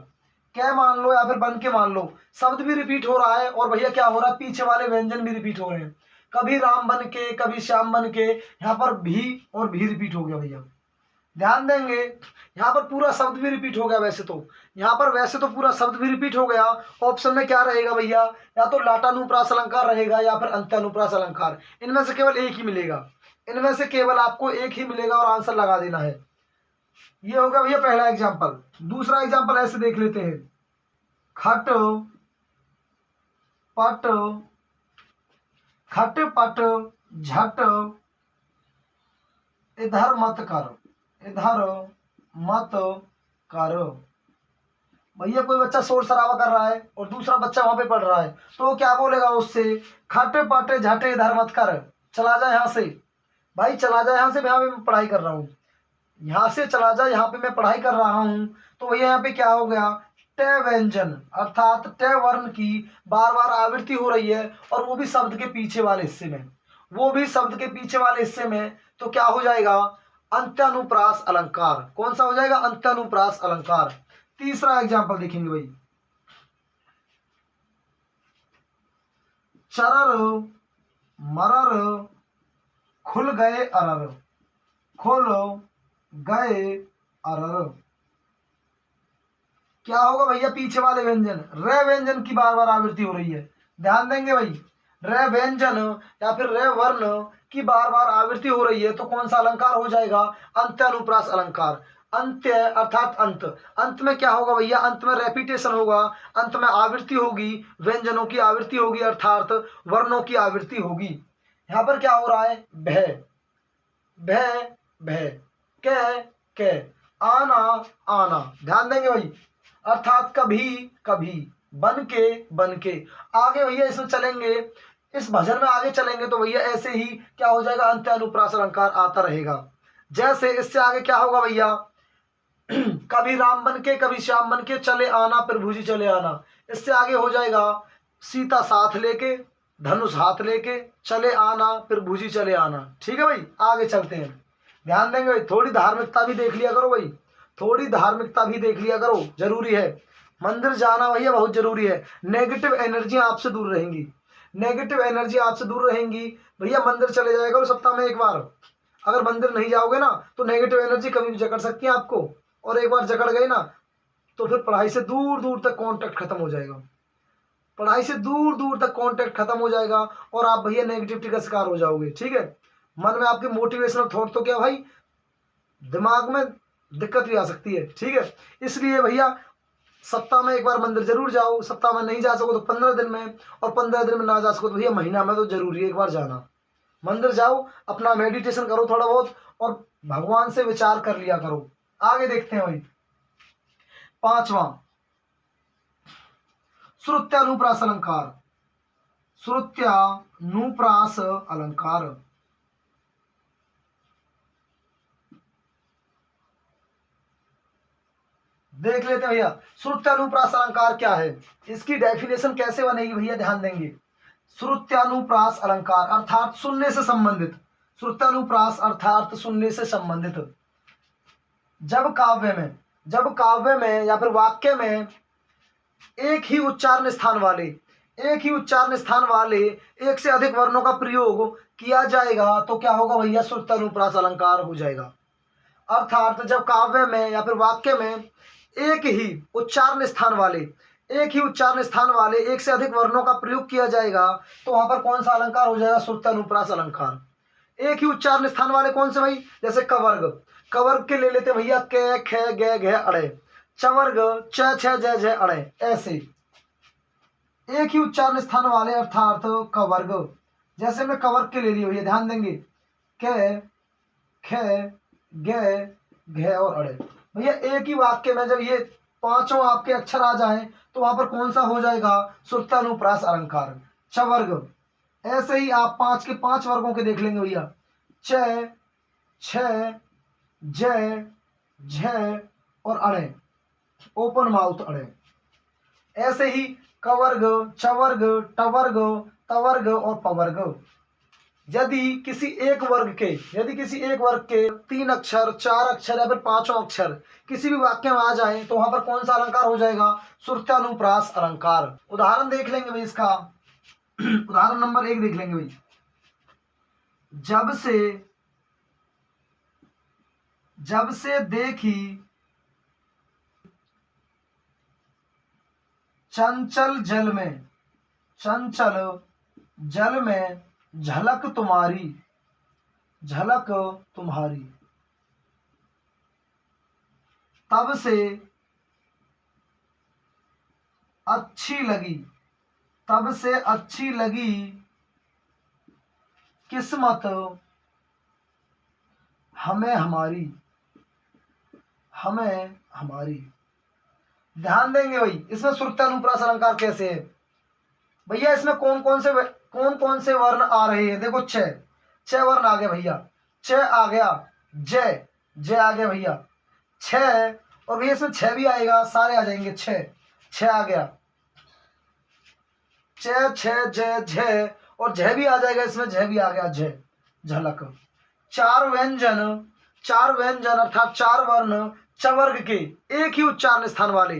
कै मान लो या फिर बन के मान लो, शब्द भी रिपीट हो रहा है और भैया क्या हो रहा है, पीछे वाले व्यंजन भी रिपीट हो रहे हैं। कभी राम बन के, कभी श्याम बन के, यहाँ पर भी और भी रिपीट हो गया भैया। ध्यान देंगे यहाँ पर पूरा शब्द भी रिपीट हो गया। वैसे तो यहाँ पर वैसे तो पूरा शब्द भी रिपीट हो गया। ऑप्शन में क्या रहेगा भैया, या तो लाटानुप्रास अलंकार रहेगा या फिर अंत्यानुप्रास अलंकार। इनमें से केवल एक ही मिलेगा, इनमें से केवल आपको एक ही मिलेगा और आंसर लगा देना है। ये होगा भैया पहला एग्जाम्पल। दूसरा एग्जाम्पल ऐसे देख लेते हैं, खट पट खट पट झट इधर मत कर, इधर मत कर। भैया कोई बच्चा शोर शराबा कर रहा है और दूसरा बच्चा वहां पे पढ़ रहा है, तो वो क्या बोलेगा उससे, खट पट झट इधर मत कर, चला जा यहाँ से। भाई चला जा यहाँ से, यहाँ पे मैं पढ़ाई कर रहा हूँ, यहाँ से चला जा, यहाँ पे मैं पढ़ाई कर रहा हूँ। तो भैया यहाँ पे क्या हो गया, ट व्यंजन अर्थात ट वर्ण की बार बार आवृत्ति हो रही है, और वो भी शब्द के पीछे वाले हिस्से में, वो भी शब्द के पीछे वाले हिस्से में। तो क्या हो जाएगा, अंत्यानुप्रास अलंकार। कौन सा हो जाएगा, अंत्यानुप्रास अलंकार। तीसरा एग्जाम्पल देखेंगे भाई, चरर मरर खुल गए अरर, खुल गए अरर। क्या होगा भैया, पीछे वाले व्यंजन रे व्यंजन की बार बार आवृत्ति हो रही है। ध्यान देंगे भाई, रे व्यंजन या फिर रे वर्ण की बार बार आवृत्ति हो रही है, तो कौन सा अलंकार हो जाएगा, अंत्यानुप्रास अलंकार। अंत्य अर्थात अंत, अंत में क्या होगा भैया, अंत में रेपिटेशन होगा, अंत में आवृत्ति होगी, व्यंजनों की आवृत्ति होगी अर्थात वर्णों की आवृत्ति होगी। यहाँ पर क्या हो रहा है, भय भय भय, कै कै, आना आना। ध्यान देंगे भाई, अर्थात कभी कभी, बन के। आगे भैया इसमें चलेंगे, इस भजन में आगे चलेंगे तो भैया ऐसे ही क्या हो जाएगा, अंत्यानुप्रास अलंकार आता रहेगा। जैसे इससे आगे क्या होगा भैया, कभी राम बन के कभी श्याम बन के चले आना प्रभु जी चले आना। इससे आगे हो जाएगा, सीता साथ लेके धनुष हाथ लेके चले आना प्रभु जी चले आना। ठीक है भाई, आगे चलते हैं। ध्यान देंगे भाई, थोड़ी धार्मिकता भी देख लिया करो भाई, थोड़ी धार्मिकता भी देख लिया करो, जरूरी है। मंदिर जाना भैया बहुत जरूरी है। नेगेटिव एनर्जी आपसे दूर रहेंगी, नेगेटिव एनर्जी आपसे दूर रहेंगी। भैया मंदिर चले जाया करो सप्ताह में एक बार। अगर मंदिर नहीं जाओगे ना तो नेगेटिव एनर्जी कभी भी जकड़ सकती है आपको, और एक बार जकड़ गई ना तो फिर पढ़ाई से दूर दूर तक कांटेक्ट खत्म हो जाएगा, पढ़ाई से दूर दूर तक कांटेक्ट खत्म हो जाएगा, और आप भैया नेगेटिविटी का शिकार हो जाओगे। ठीक है, मन में आपके मोटिवेशनल थॉट तो क्या भाई, दिमाग में दिक्कत भी आ सकती है। ठीक है, इसलिए भैया सप्ताह में एक बार मंदिर जरूर जाओ। सप्ताह में नहीं जा सको तो 15 दिन में, और 15 दिन में ना जा सको तो भैया महीना में तो जरूरी है एक बार जाना। मंदिर जाओ, अपना मेडिटेशन करो थोड़ा बहुत, और भगवान से विचार कर लिया करो। आगे देखते हैं भाई, पांचवा श्रुत्यानुप्रास अलंकार। श्रुत्यानुप्रास अलंकार, देख लेते हैं भैया श्रुत्यानुप्रास अलंकार क्या है, इसकी डेफिनेशन कैसे बनेगी भैया, ध्यान देंगे। श्रुत्यानुप्रास अलंकार अर्थात सुनने से संबंधित, श्रुत्यानुप्रास अर्थात सुनने से संबंधित। जब काव्य में या फिर वाक्य में एक ही उच्चारण स्थान वाले एक से अधिक वर्णों का प्रयोग किया जाएगा तो क्या होगा भैया, श्रुत्यानुप्रास अलंकार हो जाएगा। अर्थात जब काव्य में या फिर वाक्य में एक ही उच्चारण स्थान वाले एक से अधिक वर्णों का प्रयोग किया जाएगा तो वहां पर कौन सा अलंकार हो जाएगा, श्रुत्यानुप्रास अलंकार। एक ही उच्चारण स्थान वाले कौन से भाई, जैसे कवर्ग के ले लेते भैया, क ख ग घ अड़े, चवर्ग च छ ज झ अड़े। ऐसे एक ही उच्चारण स्थान वाले अर्थात कवर्ग, जैसे मैं कवर्ग के ले लिया भैया, ध्यान देंगे, क ख ग घ और अड़े। भैया एक ही वाक्य में जब ये पांचों आपके अक्षर आ जाएं तो वहां पर कौन सा हो जाएगा, श्रुत्यानुप्रास अलंकार, चवर्ग। ऐसे ही आप 5 के 5 वर्गों के देख लेंगे भैया, च छ ज झ और अड़े, ओपन माउथ अड़े। ऐसे ही कवर्ग, चवर्ग, टवर्ग, तवर्ग और पवर्ग। यदि किसी एक वर्ग के 3 अक्षर, 4 अक्षर या फिर 5 अक्षर किसी भी वाक्य में आ जाए तो वहां पर कौन सा अलंकार हो जाएगा, श्रुत्यानुप्रास अलंकार। उदाहरण देख लेंगे भाई इसका, उदाहरण नंबर 1 देख लेंगे भाई, जब से जब से देखी चंचल जल में, चंचल जल में झलक तुम्हारी, झलक तुम्हारी, तब से अच्छी लगी, तब से अच्छी लगी किस्मत हमें हमारी, हमें हमारी। ध्यान देंगे भाई इसमें श्रुत्यनुप्रास अलंकार कैसे है भैया। इसमें कौन कौन से वर्ण आ रहे हैं। देखो छह वर्ण आ गए भैया। छ आ गया, जय जय आ गया भैया, छ, और भैया इसमें छह भी आएगा, सारे आ जाएंगे। छ आ गया, छ जय झय, और झय भी आ जाएगा इसमें, झय भी आ गया, झय झलक। चार व्यंजन, चार व्यंजन अर्थात चार वर्ण चवर्ग के, एक ही उच्चारण स्थान वाले,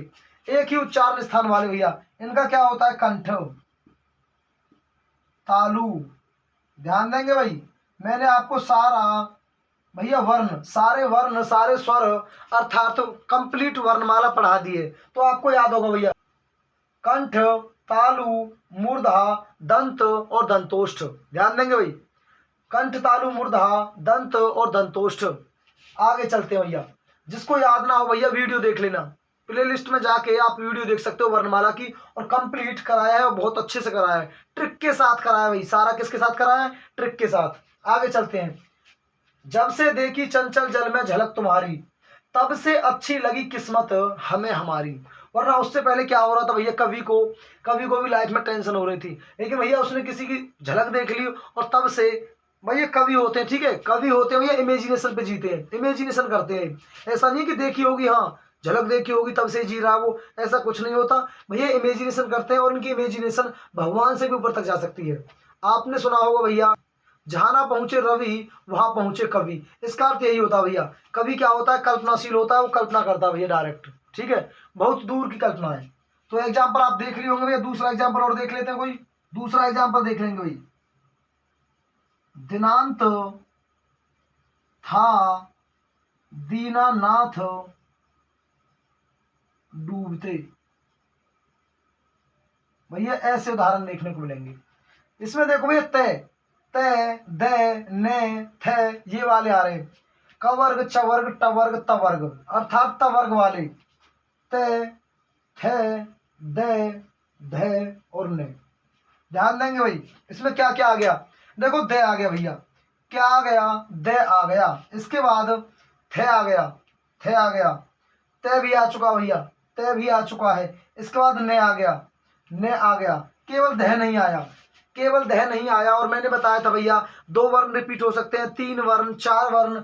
एक ही उच्चारण स्थान वाले भैया, इनका क्या होता है, कंठ, तालु। ध्यान देंगे भाई, मैंने आपको सारा भैया वर्ण, सारे वर्ण, सारे स्वर अर्थात कंप्लीट वर्णमाला पढ़ा दिए, तो आपको याद होगा भैया। कंठ, तालु, मूर्धा, दंत और दंतोष्ठ। ध्यान देंगे भाई, कंठ, तालु, मूर्धा, दंत और दंतोष्ठ। आगे चलते हैं भैया, जिसको याद ना हो भैया वीडियो देख लेना, प्लेलिस्ट में जाके आप वीडियो देख सकते हो वर्णमाला की, और कंप्लीट कराया है और बहुत अच्छे से कराया है, ट्रिक के साथ कराया है भाई, सारा किसके साथ कराया है, ट्रिक के साथ। आगे चलते हैं। जब से देखी चंचल जल में झलक तुम्हारी, तब से अच्छी लगी किस्मत हमें हमारी। वरना उससे पहले क्या हो रहा था भैया, कवि को भी लाइफ में टेंशन हो रही थी, लेकिन भैया उसने किसी की झलक देख ली, और तब से भैया कवि होते हैं, ठीक है, कवि होते हैं भैया, इमेजिनेशन पे जीते हैं, इमेजिनेशन करते हैं। ऐसा नहीं कि देखी होगी, हाँ झलक देखी होगी तब से जी रहा वो, ऐसा कुछ नहीं होता भैया, इमेजिनेशन करते हैं, और इनकी इमेजिनेशन भगवान से भी ऊपर तक जा सकती है। आपने सुना होगा भैया, जहां ना पहुंचे रवि वहां पहुंचे कवि, इसका अर्थ यही होता है भैया। कवि क्या होता है, कल्पनाशील होता है, वो कल्पना करता है भैया डायरेक्ट, ठीक है, बहुत दूर की कल्पना है। तो एग्जाम्पल आप देख लिए होंगे भैया, दूसरा एग्जाम्पल और देख लेते हैं, कोई दूसरा एग्जाम्पल देख लेंगे भाई। दिनांत था दीनानाथ डूबते, भैया ऐसे उदाहरण देखने को मिलेंगे। इसमें देखो भैया तय, तय, दय, ने, थे, ये वाले आ रहे हैं। कवर्ग, चवर्ग, टवर्ग, तवर्ग अर्थात तवर्ग वाले, तय, थे, दय, धय और ने। ध्यान देंगे भाई, इसमें क्या क्या आ गया। देखो दय आ गया भैया, क्या आ गया, दय आ गया, इसके बाद थे आ गया, थे आ गया, तय भी आ चुका भैया, तय भी आ चुका है, इसके बाद ने आ गया, ने आ गया, केवल दह नहीं आया, केवल दह नहीं आया। और मैंने बताया था भैया, दो वर्ण रिपीट हो सकते हैं, तीन वर्ण, चार वर्ण,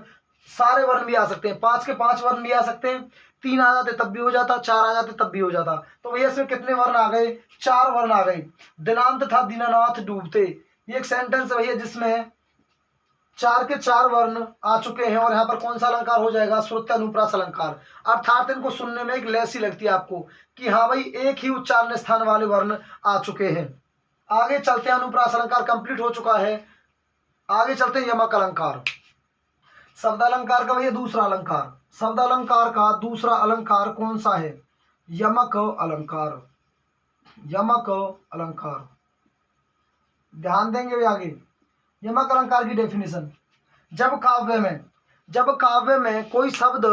सारे वर्ण भी आ सकते हैं, पांच के पांच वर्ण भी आ सकते हैं, तीन आ जाते तब भी हो जाता, चार आ जाते तब भी हो जाता। तो भैया इसमें कितने वर्ण आ गए, चार वर्ण आ गए। दिनांत था दीनानाथ डूबते, ये एक सेंटेंस है भैया जिसमें चार के चार वर्ण आ चुके हैं, और यहाँ पर कौन सा अलंकार हो जाएगा, श्रुत्यनुप्रास अलंकार। अर्थात इनको सुनने में एक लैसी लगती है आपको कि हाँ भाई एक ही उच्चारण स्थान वाले वर्ण आ चुके हैं। आगे चलते हैं, अनुप्रास अलंकार कंप्लीट हो चुका है, आगे चलते हैं यमक अलंकार। शब्द अलंकार का भैया दूसरा अलंकार, शब्द अलंकार का दूसरा अलंकार कौन सा है, यमक अलंकार, यमक अलंकार। ध्यान देंगे भी आगे, यमक अलंकार की डेफिनेशन। जब काव्य में कोई शब्द,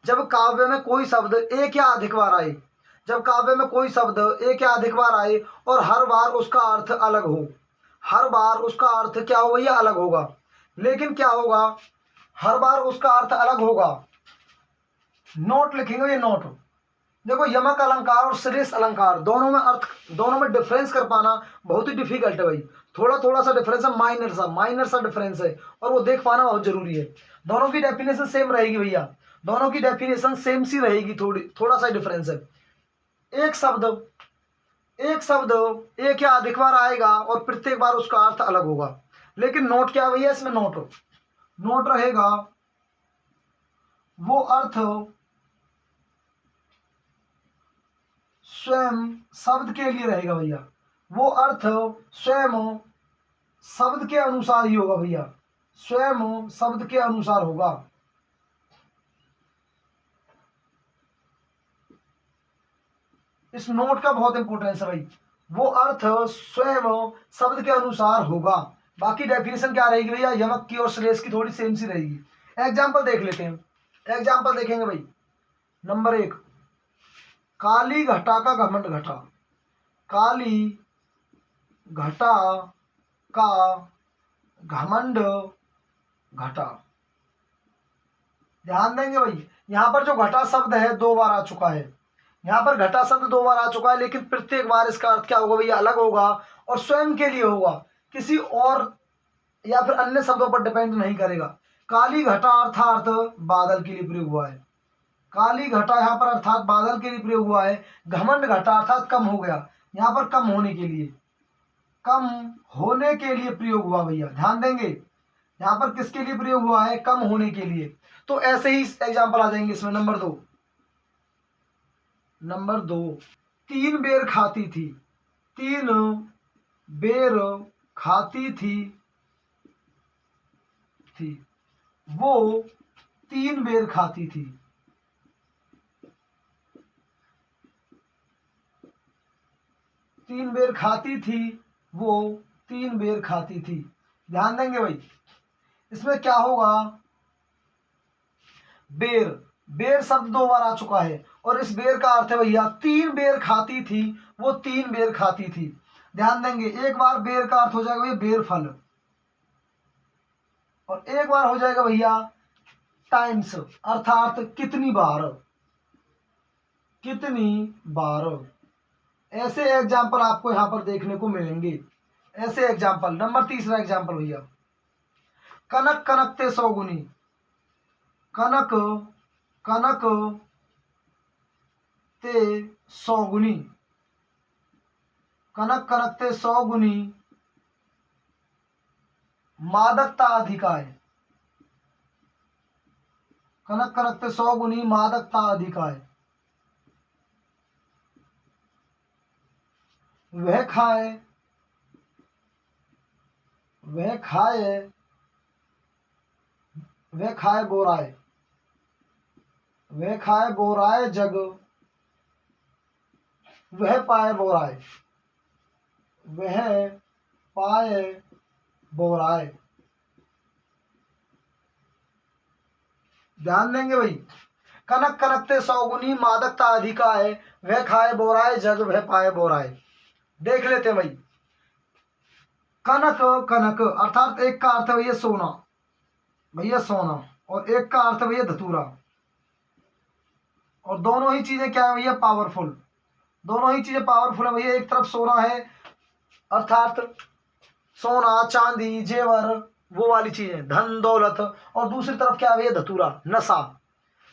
जब काव्य में कोई शब्द एक या अधिक बार आए, जब काव्य में कोई शब्द एक या अधिक बार आए और हर बार उसका अर्थ अलग हो, हर बार उसका अर्थ क्या हो भैया, अलग होगा। लेकिन क्या होगा, हर बार उसका अर्थ अलग होगा। नोट लिखेंगे ये नोट। देखो यमक अलंकार और श्रेष्ठ अलंकार दोनों में अर्थ, दोनों में डिफरेंस कर पाना बहुत ही डिफिकल्ट है भाई। थोड़ा थोड़ा सा डिफरेंस है, माइनर सा डिफरेंस है, और वो देख पाना बहुत जरूरी है। दोनों की डेफिनेशन सेम रहेगी भैया, दोनों की डेफिनेशन सेम सी रहेगी, थोड़ा सा डिफरेंस है। एक शब्द एक या अधिक बार आएगा और प्रत्येक बार उसका अर्थ अलग होगा। लेकिन नोट क्या भैया इसमें, नोट रहेगा वो अर्थ स्वयं शब्द के लिए रहेगा भैया, वो अर्थ स्वयं शब्द के अनुसार ही होगा भैया, स्वयं शब्द के अनुसार होगा। इस नोट का बहुत इंपॉर्टेंस है भाई। वो अर्थ स्वयं शब्द के अनुसार होगा। बाकी डेफिनेशन क्या रहेगी भैया, यमक की और श्लेष की थोड़ी सेम सी रहेगी। एग्जाम्पल देख लेते हैं, एग्जाम्पल देखेंगे भाई। नंबर 1, काली घटा का घमंड घटा। काली घटा का घमंड घटा। ध्यान देंगे भाई, यहाँ पर जो घटा शब्द है 2 बार आ चुका है। यहाँ पर घटा शब्द 2 बार आ चुका है, लेकिन प्रत्येक बार इसका अर्थ क्या होगा भैया, अलग होगा और स्वयं के लिए होगा, किसी और या फिर अन्य शब्दों पर डिपेंड नहीं करेगा। काली घटा अर्थात बादल के लिए प्रयोग हुआ है। काली घटा यहाँ पर अर्थात बादल के लिए प्रयोग हुआ है। घमंड घटा अर्थात कम हो गया, यहाँ पर कम होने के लिए, कम होने के लिए प्रयोग हुआ भैया। ध्यान देंगे, यहाँ पर किसके लिए प्रयोग हुआ है, कम होने के लिए। तो ऐसे ही एग्जाम्पल आ जाएंगे इसमें। नंबर 2, नंबर 2, 3 बेर खाती थी। 3 बेर खाती थी वो 3 बेर खाती थी। 3 बेर खाती थी वो 3 बेर खाती थी। ध्यान देंगे भाई, इसमें क्या होगा, बेर, बेर शब्द 2 बार आ चुका है और इस बेर का अर्थ है भैया 3 बेर खाती थी वो 3 बेर खाती थी। ध्यान देंगे, एक बार बेर का अर्थ हो जाएगा भैया बेर फल, और एक बार हो जाएगा भैया टाइम्स अर्थात कितनी बार, कितनी बार। ऐसे एग्जाम्पल आपको यहां पर देखने को मिलेंगे, ऐसे एग्जाम्पल। नंबर 3 एग्जाम्पल भैया, कनक कनकते 100 गुनी। कनक कनक ते 100 गुनी। कनक कनकते 100 गुनी मादकता अधिकाय। कनक कनकते 100 गुनी मादकता अधिकाय। वह खाए, वह खाए, वह खाए बोराए। वह खाए बोराए जग वह पाए बोराए। वह पाए बोराए। ध्यान देंगे भाई, कनक कनकते 100 गुनी मादकता अधिकाय, वह खाए बोराए जग वह पाए बोराए। देख लेते हैं भाई, कनक कनक अर्थात एक का अर्थ है भैया सोना, भैया सोना, और एक का अर्थ है भैया धतूरा, और दोनों ही चीजें क्या है भैया, पावरफुल। दोनों ही चीजें पावरफुल है भैया। एक तरफ सोना है अर्थात सोना चांदी जेवर वो वाली चीजें, धन दौलत, और दूसरी तरफ क्या है भैया, धतूरा नशा।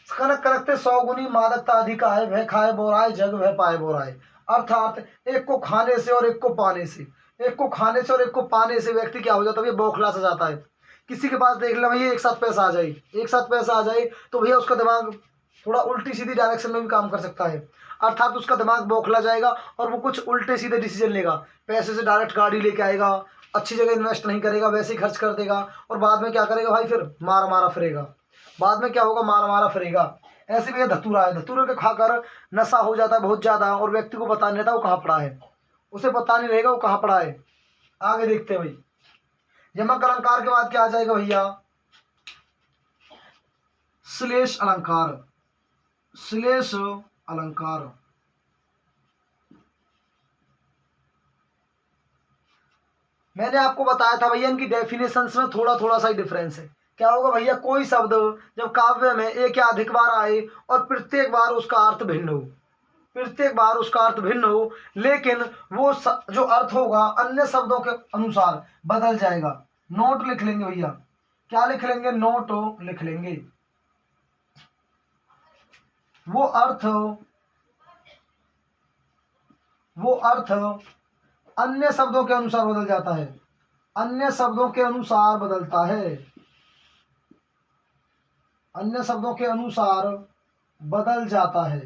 कनक कनकते 100 गुनी मादकता अधिकाय, वह खाए बोराए जग वह पाए बोराए। अर्थात एक को खाने से और एक को पाने से, एक को खाने से और एक को पाने से व्यक्ति क्या हो जाता है भैया, बौखला सा जाता है। किसी के पास देख ले भैया एक साथ पैसा आ जाए, एक साथ पैसा आ जाए तो भैया उसका दिमाग थोड़ा उल्टी सीधी डायरेक्शन में भी काम कर सकता है, अर्थात उसका दिमाग बौखला जाएगा और वो कुछ उल्टे सीधे डिसीजन लेगा। पैसे से डायरेक्ट गाड़ी लेके आएगा, अच्छी जगह इन्वेस्ट नहीं करेगा, वैसे ही खर्च कर देगा, और बाद में क्या करेगा भाई, फिर मारा मारा फिरेगा। बाद में क्या होगा, मारा मारा फिरेगा। ऐसे भैया धतूरा है, धतूरे के खाकर नशा हो जाता है बहुत ज्यादा, और व्यक्ति को पता नहीं रहता वो कहाँ पड़ा है, उसे पता नहीं रहेगा वो कहाँ पड़ा है। आगे देखते हैं भाई, यमक अलंकार के बाद क्या आ जाएगा भैया, श्लेष अलंकार। श्लेष अलंकार मैंने आपको बताया था भैया, इनकी डेफिनेशंस में थोड़ा थोड़ा सा ही डिफरेंस है। क्या होगा भैया, कोई शब्द जब काव्य में एक या अधिक बार आए और प्रत्येक बार उसका अर्थ भिन्न हो, प्रत्येक बार उसका अर्थ भिन्न हो, लेकिन वो जो अर्थ होगा अन्य शब्दों के अनुसार बदल जाएगा। नोट लिख लेंगे भैया, क्या लिख लेंगे, नोट लिख लेंगे। वो अर्थ अन्य शब्दों के अनुसार बदल जाता है, अन्य शब्दों के अनुसार बदलता है, अन्य शब्दों के अनुसार बदल जाता है।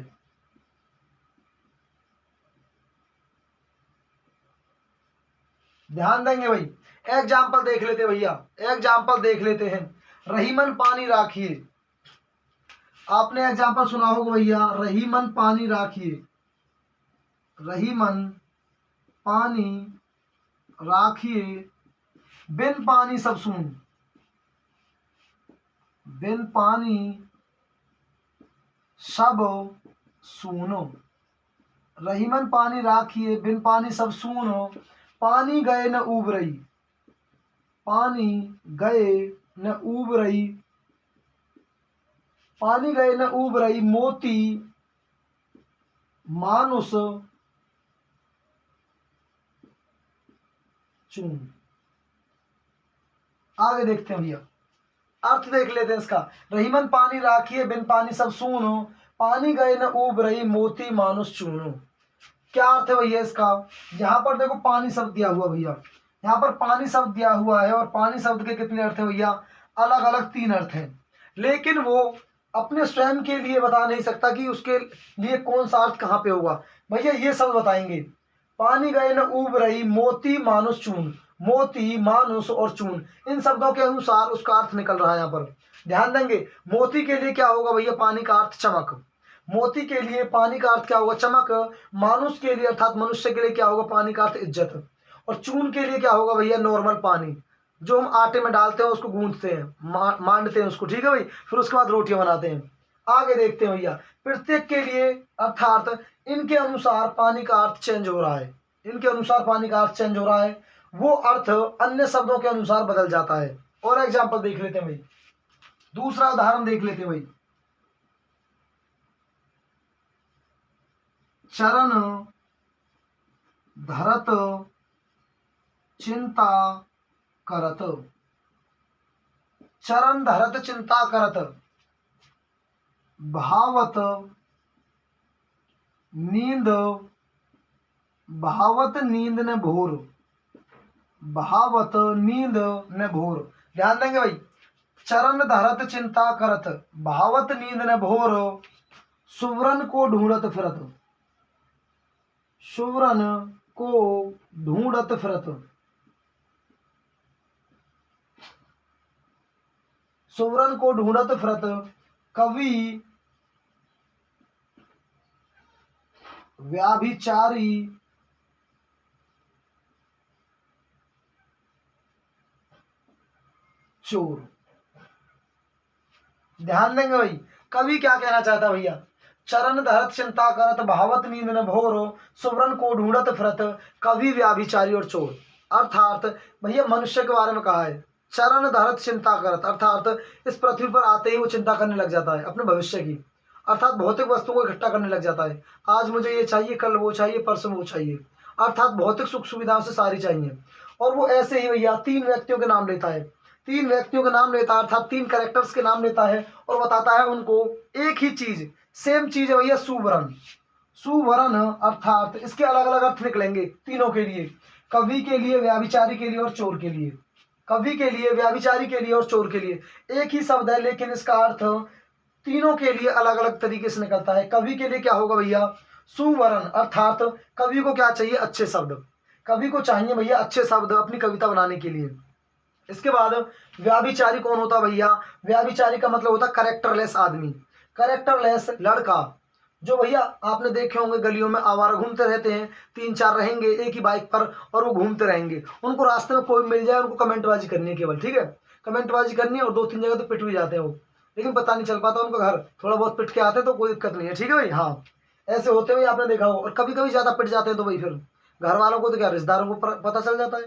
ध्यान देंगे भाई, एग्जाम्पल देख लेते भैया, एग्जाम्पल देख लेते हैं। रहीमन पानी राखिए, आपने एग्जाम्पल सुना होगा भैया, रहीमन पानी राखिए। रहीमन पानी राखिए, बिन पानी सब सून। बिन पानी सब सूनो। रहीमन पानी राखिए, बिन पानी सब सूनो। पानी गए न ऊब रही। पानी गए न ऊब रही। पानी गए न ऊब रही, मोती मानुष चून। आगे देखते हैं भैया, अर्थ देख लेते हैं इसका। रहीमन पानी राखिए, बिन पानी सब सूनो। पानी गए न ऊब रही, मोती मानुष चूनो। क्या अर्थ है भैया इसका? यहाँ पर देखो पानी शब्द दिया हुआ भैया, यहाँ पर पानी शब्द दिया हुआ है और पानी शब्द के कितने अर्थ है भैया? अलग अलग 3 अर्थ हैं। लेकिन वो अपने स्वयं के लिए बता नहीं सकता कि उसके लिए कौन सा अर्थ कहाँ पे होगा। भैया ये शब्द बताएंगे, पानी गए न ऊब रही, मोती मानुष चून। मोती मानुष और चून, इन शब्दों के अनुसार उसका अर्थ निकल रहा है। यहाँ पर ध्यान देंगे, मोती के लिए क्या होगा भैया? पानी का अर्थ चमक। मोती के लिए पानी का अर्थ क्या होगा? चमक। मानुष के लिए अर्थात मनुष्य के लिए क्या होगा? पानी का अर्थ इज्जत। और चून के लिए क्या होगा भैया? नॉर्मल पानी, जो हम आटे में डालते हैं, उसको गूंथते हैं, मांडते हैं उसको, ठीक है भाई, फिर उसके बाद रोटियां बनाते हैं। आगे देखते हैं भैया, प्रत्येक के लिए अर्थात इनके अनुसार पानी का अर्थ चेंज हो रहा है। इनके अनुसार पानी का अर्थ चेंज हो रहा है, वो अर्थ अन्य शब्दों के अनुसार बदल जाता है। और एग्जाम्पल देख लेते हैं भाई, दूसरा उदाहरण देख लेते हैं भाई। चरण धरत चिंता करत। चरण धरत चिंता करत, भावत नींद। भावत नींद न भोर। भावत नींद न भोर। ध्यान देंगे भाई, चरण धरत चिंता करत, भावत नींद न भोर। सुवरन को ढूंढत फिरत। सुवरन को ढूंढत फिरत। सुवरन को ढूंढत फिरत, कवि व्याभिचारी चोर। ध्यान देंगे भाई, कवि क्या कहना चाहता है भैया? चरण धरत चिंता करत, भावत नींद न भोर। सुवरन को ढूंढत फिरत, कवि व्याभिचारी और चोर। अर्थात भैया मनुष्य के बारे में कहा है। चरण धरत चिंता करत अर्थात इस पृथ्वी पर आते ही वो चिंता करने लग जाता है अपने भविष्य की, अर्थात भौतिक वस्तुओं को इकट्ठा करने लग जाता है। आज मुझे ये चाहिए, कल वो चाहिए, परसों वो चाहिए, अर्थात भौतिक सुख सुविधाओं से सारी चाहिए। और वो ऐसे ही भैया 3 व्यक्तियों के नाम लेता है। 3 व्यक्तियों के नाम लेता है, अर्थात 3 कैरेक्टर्स के नाम लेता है और बताता है उनको एक ही चीज, सेम चीज है भैया, सुवर्ण। सुवर्ण अर्थात इसके अलग अलग अर्थ निकलेंगे तीनों के लिए, कवि के लिए, व्याभिचारी के लिए और चोर के लिए। कवि के लिए, व्याभिचारी के लिए और चोर के लिए एक ही शब्द है, लेकिन इसका अर्थ तीनों के लिए अलग अलग तरीके से निकलता है। कवि के लिए क्या होगा भैया? सुवर्ण अर्थात कवि को क्या चाहिए? अच्छे शब्द। कवि को चाहिए भैया अच्छे शब्द अपनी कविता बनाने के लिए। इसके बाद व्याभिचारी कौन होता भैया? व्याभिचारी का मतलब होता कैरेक्टरलेस आदमी, कैरेक्टरलेस लड़का, जो भैया आपने देखे होंगे गलियों में आवारा घूमते रहते हैं, 3-4 रहेंगे एक ही बाइक पर और वो घूमते रहेंगे। उनको रास्ते में कोई मिल जाए, उनको कमेंटबाजी करनी है केवल, ठीक है, कमेंटबाजी करनी है और 2-3 जगह तो पिट भी जाते हैं वो, लेकिन पता नहीं चल पाता उनका घर, थोड़ा बहुत पिट के आते हैं तो कोई दिक्कत नहीं है, ठीक है भाई। हाँ, ऐसे होते हुए आपने देखा हो। और कभी कभी ज्यादा पिट जाते हैं तो भाई फिर घर वालों को तो क्या, रिश्तेदारों को पता चल जाता है,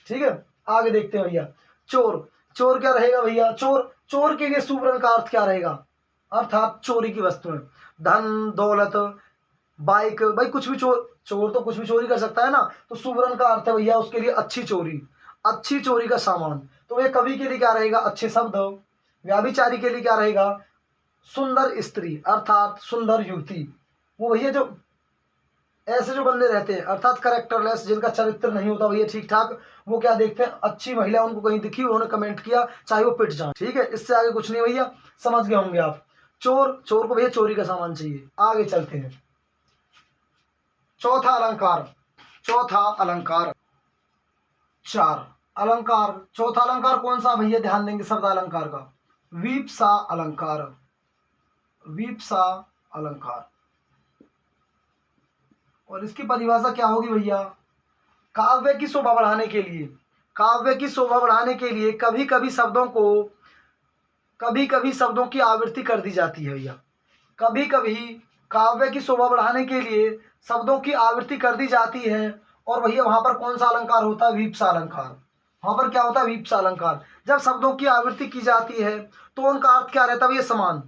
ठीक है। आगे देखते हैं भैया, चोर। चोर क्या रहेगा भैया? चोर, चोर के लिए सुवर्ण का अर्थ क्या रहेगा? अर्थात चोरी की वस्तुएं, धन दौलत, बाइक, भाई कुछ भी चोर, चोर तो कुछ भी चोरी कर सकता है ना, तो सुवर्ण का अर्थ है भैया उसके लिए अच्छी चोरी, अच्छी चोरी का सामान। तो ये कवि के लिए क्या रहेगा? अच्छे शब्द। व्याभिचारी के लिए क्या रहेगा? सुंदर स्त्री अर्थात सुंदर युवती। वो भैया जो ऐसे जो बंदे रहते हैं अर्थात करेक्टरलेस, जिनका चरित्र नहीं होता भैया ठीक ठाक, वो क्या देखते हैं? अच्छी महिला उनको कहीं दिखी, उन्होंने कमेंट किया, चाहे वो पिट जाए, ठीक है। इससे आगे कुछ नहीं भैया, समझ गए होंगे आप। चोर, चोर को भैया चोरी का सामान चाहिए। आगे चलते हैं, चौथा अलंकार। चौथा अलंकार 4 अलंकार। चौथा अलंकार कौन सा भैया? ध्यान देंगे शब्द अलंकार का, वीपसा अलंकार। वीपसा अलंकार और इसकी परिभाषा क्या होगी भैया? काव्य की शोभा बढ़ाने के लिए, काव्य की शोभा बढ़ाने के लिए कभी कभी शब्दों की आवृत्ति कर दी जाती है भैया। कभी कभी काव्य की शोभा बढ़ाने के लिए शब्दों की आवृत्ति कर दी जाती है। और भैया वहां पर कौन सा अलंकार होता है? वीप्सा अलंकार। वहां पर क्या होता है? वीप्सा अलंकार। जब शब्दों की आवृत्ति की जाती है तो उनका अर्थ क्या रहता है भैया? समान।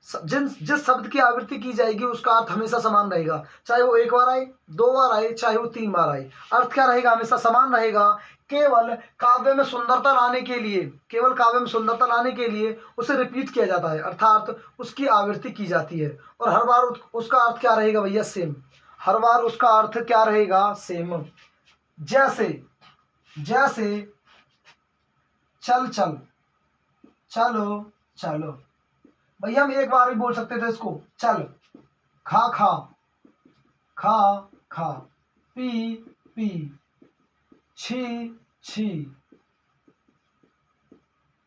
जिस शब्द की आवृत्ति की जाएगी उसका अर्थ हमेशा समान रहेगा, चाहे वो एक बार आए, दो बार आए, चाहे वो तीन बार आए, अर्थ क्या रहेगा? हमेशा समान रहेगा। केवल काव्य में सुंदरता लाने के लिए, केवल काव्य में सुंदरता लाने के लिए उसे रिपीट किया जाता है, अर्थात उसकी आवृत्ति की जाती है। और हर बार उसका अर्थ क्या रहेगा भैया? सेम। हर बार उसका अर्थ क्या रहेगा? सेम। जैसे जैसे चल चल, चलो चलो, भैया हम एक बार भी बोल सकते थे इसको। चल। खा खा, खा खा। पी पी, छी छी।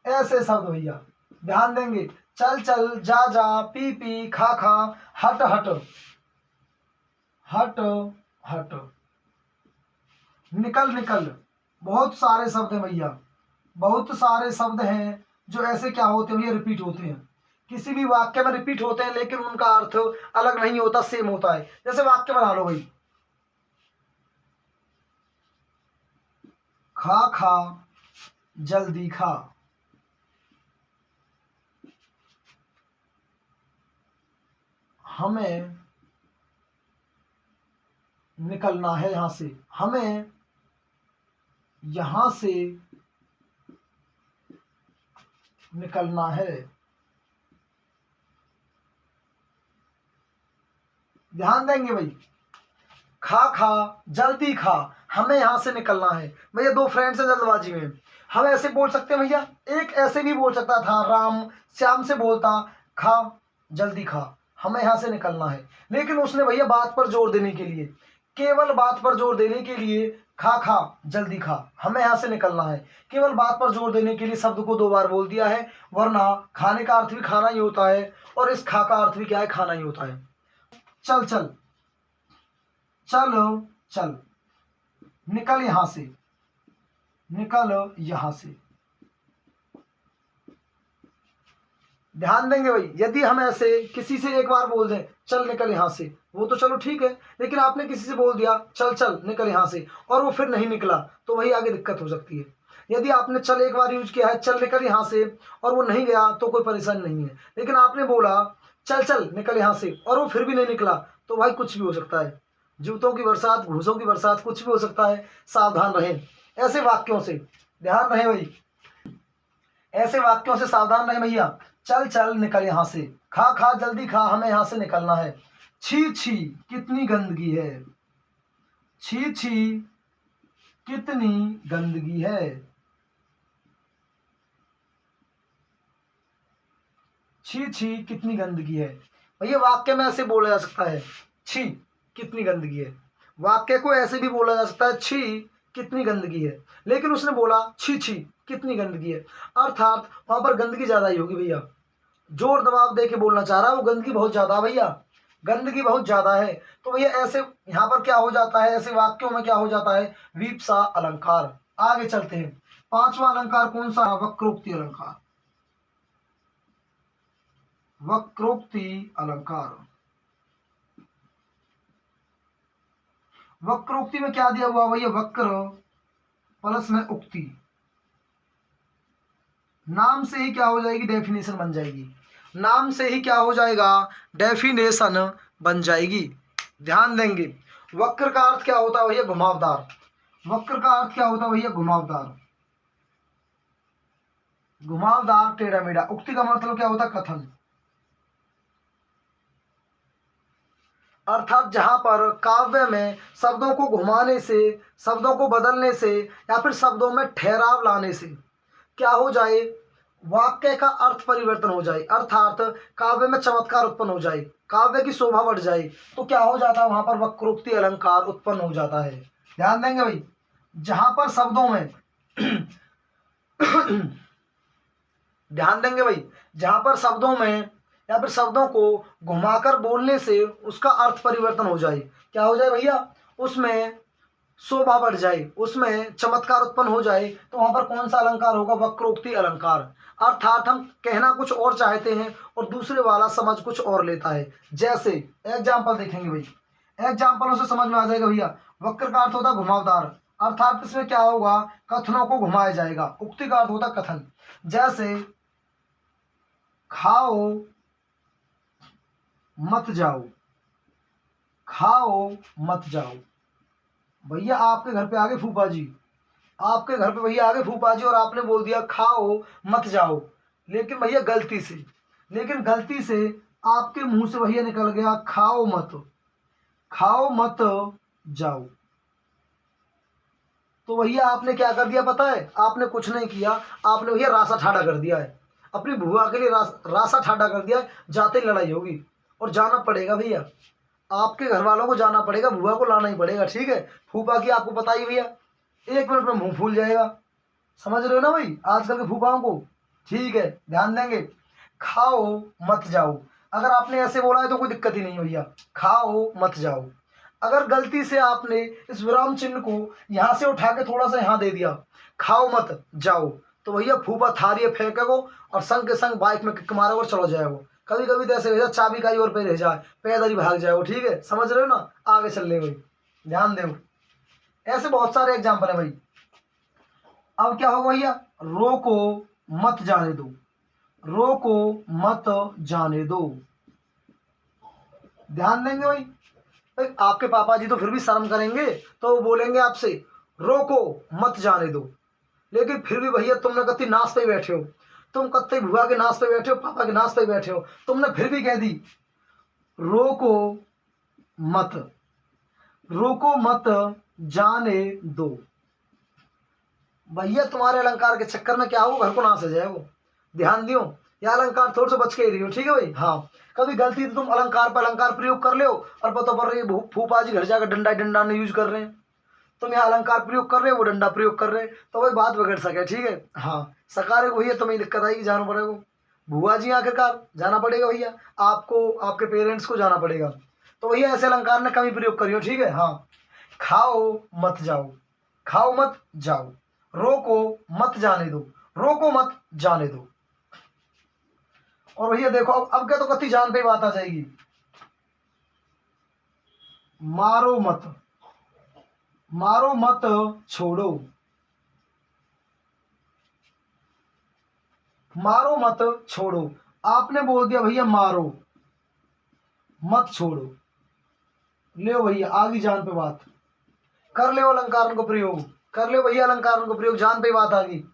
ऐसे शब्द भैया ध्यान देंगे। चल चल, जा जा, पी पी, खा खा, हट हट, हट हट, निकल निकल। बहुत सारे शब्द हैं भैया, बहुत सारे शब्द हैं जो ऐसे क्या होते हैं भैया? रिपीट होते हैं। किसी भी वाक्य में रिपीट होते हैं लेकिन उनका अर्थ अलग नहीं होता, सेम होता है। जैसे वाक्य बना लो भाई, खा खा, जल्दी खा। हमें निकलना है यहां से, हमें यहां से निकलना है। ध्यान देंगे भाई। खा खा, जल्दी खा, हमें यहां से निकलना है। भैया दो फ्रेंड्स हैं जल्दबाजी में, हम ऐसे बोल सकते हैं भैया। एक ऐसे भी बोल सकता था, राम श्याम से बोलता, खा जल्दी खा, हमें यहां से निकलना है। लेकिन उसने भैया बात पर जोर देने के लिए, केवल बात पर जोर देने के लिए, खा खा जल्दी खा, हमें यहां से निकलना है, केवल बात पर जोर देने के लिए शब्द को दो बार बोल दिया है। वरना खाने का अर्थ भी खाना ही होता है और इस खा का अर्थ भी क्या है? खाना ही होता है। चल चल, चलो चल, निकल यहां से, निकलो यहां से। ध्यान देंगे भाई, यदि हम ऐसे किसी से एक बार बोल दें चल निकल यहां से, वो तो चलो ठीक है। लेकिन आपने किसी से बोल दिया चल चल निकल यहां से, और वो फिर नहीं निकला, तो वही आगे दिक्कत हो सकती है। यदि आपने चल एक बार यूज किया है, चल निकल यहां से, और वो नहीं गया तो कोई परेशानी नहीं है। लेकिन आपने बोला चल चल निकल यहां से और वो फिर भी नहीं निकला, तो भाई कुछ भी हो सकता है। जूतों की बरसात, घूसों की बरसात, कुछ भी हो सकता है। सावधान रहें ऐसे वाक्यों से, ध्यान रहे भाई, ऐसे वाक्यों से सावधान रहे भैया। चल चल निकल यहां से, खा खा जल्दी खा, हमें यहां से निकलना है। छी छी, कितनी गंदगी है, छी छी कितनी गंदगी है, छी छी कितनी गंदगी है। भैया वाक्य में ऐसे बोला जा सकता है, छी कितनी गंदगी है। वाक्य को ऐसे भी बोला जा सकता है, छी कितनी गंदगी है। लेकिन उसने बोला छी छी कितनी गंदगी है, अर्थात वहां पर गंदगी ज्यादा ही होगी भैया। जोर दबाव दे के बोलना चाह रहा है, वो गंदगी बहुत ज्यादा भैया, गंदगी बहुत ज्यादा है। तो भैया ऐसे यहाँ पर क्या हो जाता है? ऐसे वाक्यों में क्या हो जाता है? वीप्सा अलंकार। आगे चलते हैं। पांचवा अलंकार कौन सा? वक्रोक्ति अलंकार। वक्रोक्ति अलंकार। वक्रोक्ति में क्या दिया हुआ भैया? वक्र प्लस में उक्ति, नाम से ही क्या हो जाएगी? डेफिनेशन बन जाएगी। नाम से ही क्या हो जाएगा? डेफिनेशन बन जाएगी। ध्यान देंगे। वक्र का अर्थ क्या होता है भैया? घुमावदार। वक्र का अर्थ क्या होता है भैया? घुमावदार, घुमावदार, टेढ़ा मेढ़ा। उक्ति का मतलब क्या होता है? कथन। अर्थात जहां पर काव्य में शब्दों को घुमाने से, शब्दों को बदलने से, या फिर शब्दों में ठहराव लाने से क्या हो जाए? वाक्य का अर्थ परिवर्तन हो जाए, अर्थात काव्य में चमत्कार उत्पन्न हो जाए, काव्य की शोभा बढ़ जाए, तो क्या हो जाता है? वहां पर वक्रोक्ति अलंकार उत्पन्न हो जाता है। ध्यान देंगे भाई, जहां पर शब्दों में ध्यान देंगे भाई, जहां पर शब्दों में या फिर शब्दों को घुमाकर बोलने से उसका अर्थ परिवर्तन हो जाए। क्या हो जाए भैया? उसमें शोभा बढ़ जाए, उसमें चमत्कार उत्पन्न हो जाए, तो वहां पर कौन सा अलंकार होगा? वक्रोक्ति अलंकार। अर्थात हम कहना कुछ और चाहते हैं और दूसरे वाला समझ कुछ और लेता है। जैसे एग्जाम्पल देखेंगे भाई, एग्जाम्पलों से समझ में आ जाएगा भैया। वक्र का अर्थ होता है घुमावदार, अर्थात इसमें क्या होगा? कथनों को घुमाया जाएगा। उक्ति का अर्थ होता है कथन। जैसे खाओ मत जाओ, खाओ मत जाओ। भैया आपके घर पे आगे फूफा जी, आपके घर पे भैया आगे फूफा जी और आपने बोल दिया खाओ मत जाओ, लेकिन भैया गलती से, लेकिन गलती से आपके मुंह से भैया निकल गया खाओ मत, खाओ मत जाओ। तो भैया आपने क्या कर दिया पता है? आपने कुछ नहीं किया, आपने भैया रासा ठाडा कर दिया है। अपनी बुआ के लिए रासा ठाडा कर दिया है। जाते ही लड़ाई होगी और जाना पड़ेगा भैया, आपके घर वालों को जाना पड़ेगा, बुआ को लाना ही पड़ेगा। ठीक है, फूफा की आपको पता ही भैया, 1 मिनट में मुंह फूल जाएगा। समझ रहे हो ना भाई आजकल के फूफाओं को? ठीक है, ध्यान देंगे। खाओ मत जाओ, अगर आपने ऐसे बोला है तो कोई दिक्कत ही नहीं भैया, खाओ मत जाओ। अगर गलती से आपने इस विराम चिन्ह को यहाँ से उठा के थोड़ा सा यहाँ दे दिया, खाओ मत जाओ, तो भैया फूफा थारी फेंके वो और संग के संग बाइक में किक मारे और चलो जाए वो। कभी कभी तो ऐसे भैया चाबी का ही और पे रह जाए, पैदल ही भाग जाए वो। ठीक है, समझ रहे हो ना? आगे चल रहे भाई, ध्यान दो। ऐसे बहुत सारे एग्जाम्पल है भाई। अब क्या होगा भैया? रोको मत जाने दो, रोको मत जाने दो। ध्यान देंगे भाई। भाई आपके पापा जी तो फिर भी शर्म करेंगे, तो वो बोलेंगे आपसे रोको मत जाने दो, लेकिन फिर भी भैया तुमने कत्ती नाश पे बैठे हो, तुम कत्ते बुआ के नाश पे बैठे हो, पापा के नाश पे बैठे हो, तुमने फिर भी कह दी रोको मत, रोको मत जाने दो। भैया तुम्हारे अलंकार के चक्कर में क्या हो, घर को नाश हो जाए वो। ध्यान दियो, यह अलंकार थोड़ा सा बच के ही रही हो। ठीक है भाई? हाँ, कभी गलती तो तुम अलंकार पर अलंकार प्रयोग कर ले हो और पता पड़ रही है फूफा जी घर जाकर डंडा डंडा नहीं यूज कर रहे हैं, तुम यहाँ अलंकार प्रयोग कर रहे हो, वो डंडा प्रयोग कर रहे हैं, तो भाई बात बिगड़ सके। ठीक है? हाँ, सकारे को भैया तुम्हें दिक्कत आएगी, जाना पड़ेगा बुआ जी, आखिरकार जाना पड़ेगा भैया आपको, आपके पेरेंट्स को जाना पड़ेगा। तो भैया ऐसे अलंकार ने कमी प्रयोग करियो। ठीक है? हाँ, खाओ मत जाओ, खाओ मत जाओ, रोको मत जाने दो, रोको मत जाने दो। और भैया देखो अब क्या, तो कत्ती जान पे बात आ जाएगी। मारो मत, मारो मत छोड़ो, मारो मत छोड़ो। आपने बोल दिया भैया मारो मत छोड़ो, ले भैया आगे जान पे बात कर ले, अलंकार को प्रयोग कर ले भैया, अलंकार को प्रयोग, जान पे बात आ गई।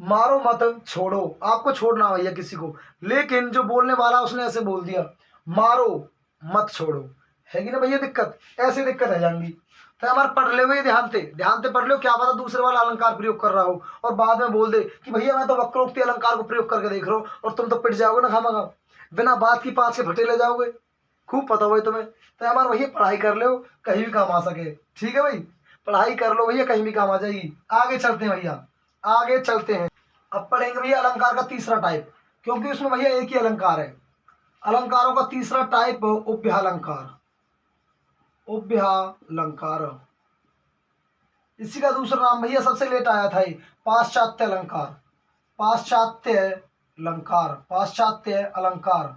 मारो मत छोड़ो, आपको छोड़ना भैया किसी को, लेकिन जो बोलने वाला उसने ऐसे बोल दिया मारो मत छोड़ो, है कि ना भैया दिक्कत? ऐसे दिक्कत है जाएंगी। तो हमारे पढ़ ले भैया, ध्यान से पढ़ लो, क्या पता दूसरे वाला अलंकार प्रयोग कर रहा हो और बाद में बोल दे कि भैया मैं तो वक्रोक्ति अलंकार को प्रयोग करके देख रहा हूँ, और तुम तो पिट जाओगे ना खामा, बिना बात की पास के फटे ले जाओगे। खूब पता भाई तुम्हें। तो हमारे भैया पढ़ाई कर लो, कहीं भी काम आ सके। ठीक है भाई, पढ़ाई कर लो भैया, कहीं भी काम आ जाएगी। आगे चलते हैं भैया, आगे चलते हैं। अब पढ़ेंगे भैया अलंकार का तीसरा टाइप, क्योंकि उसमें भैया एक ही अलंकार है। अलंकारों का तीसरा टाइप उभयालंकार, उभयालंकार। इसी का दूसरा नाम भैया सबसे लेट आया था ये पाश्चात्य अलंकार, पाश्चात्य अलंकार, पाश्चात्य अलंकार।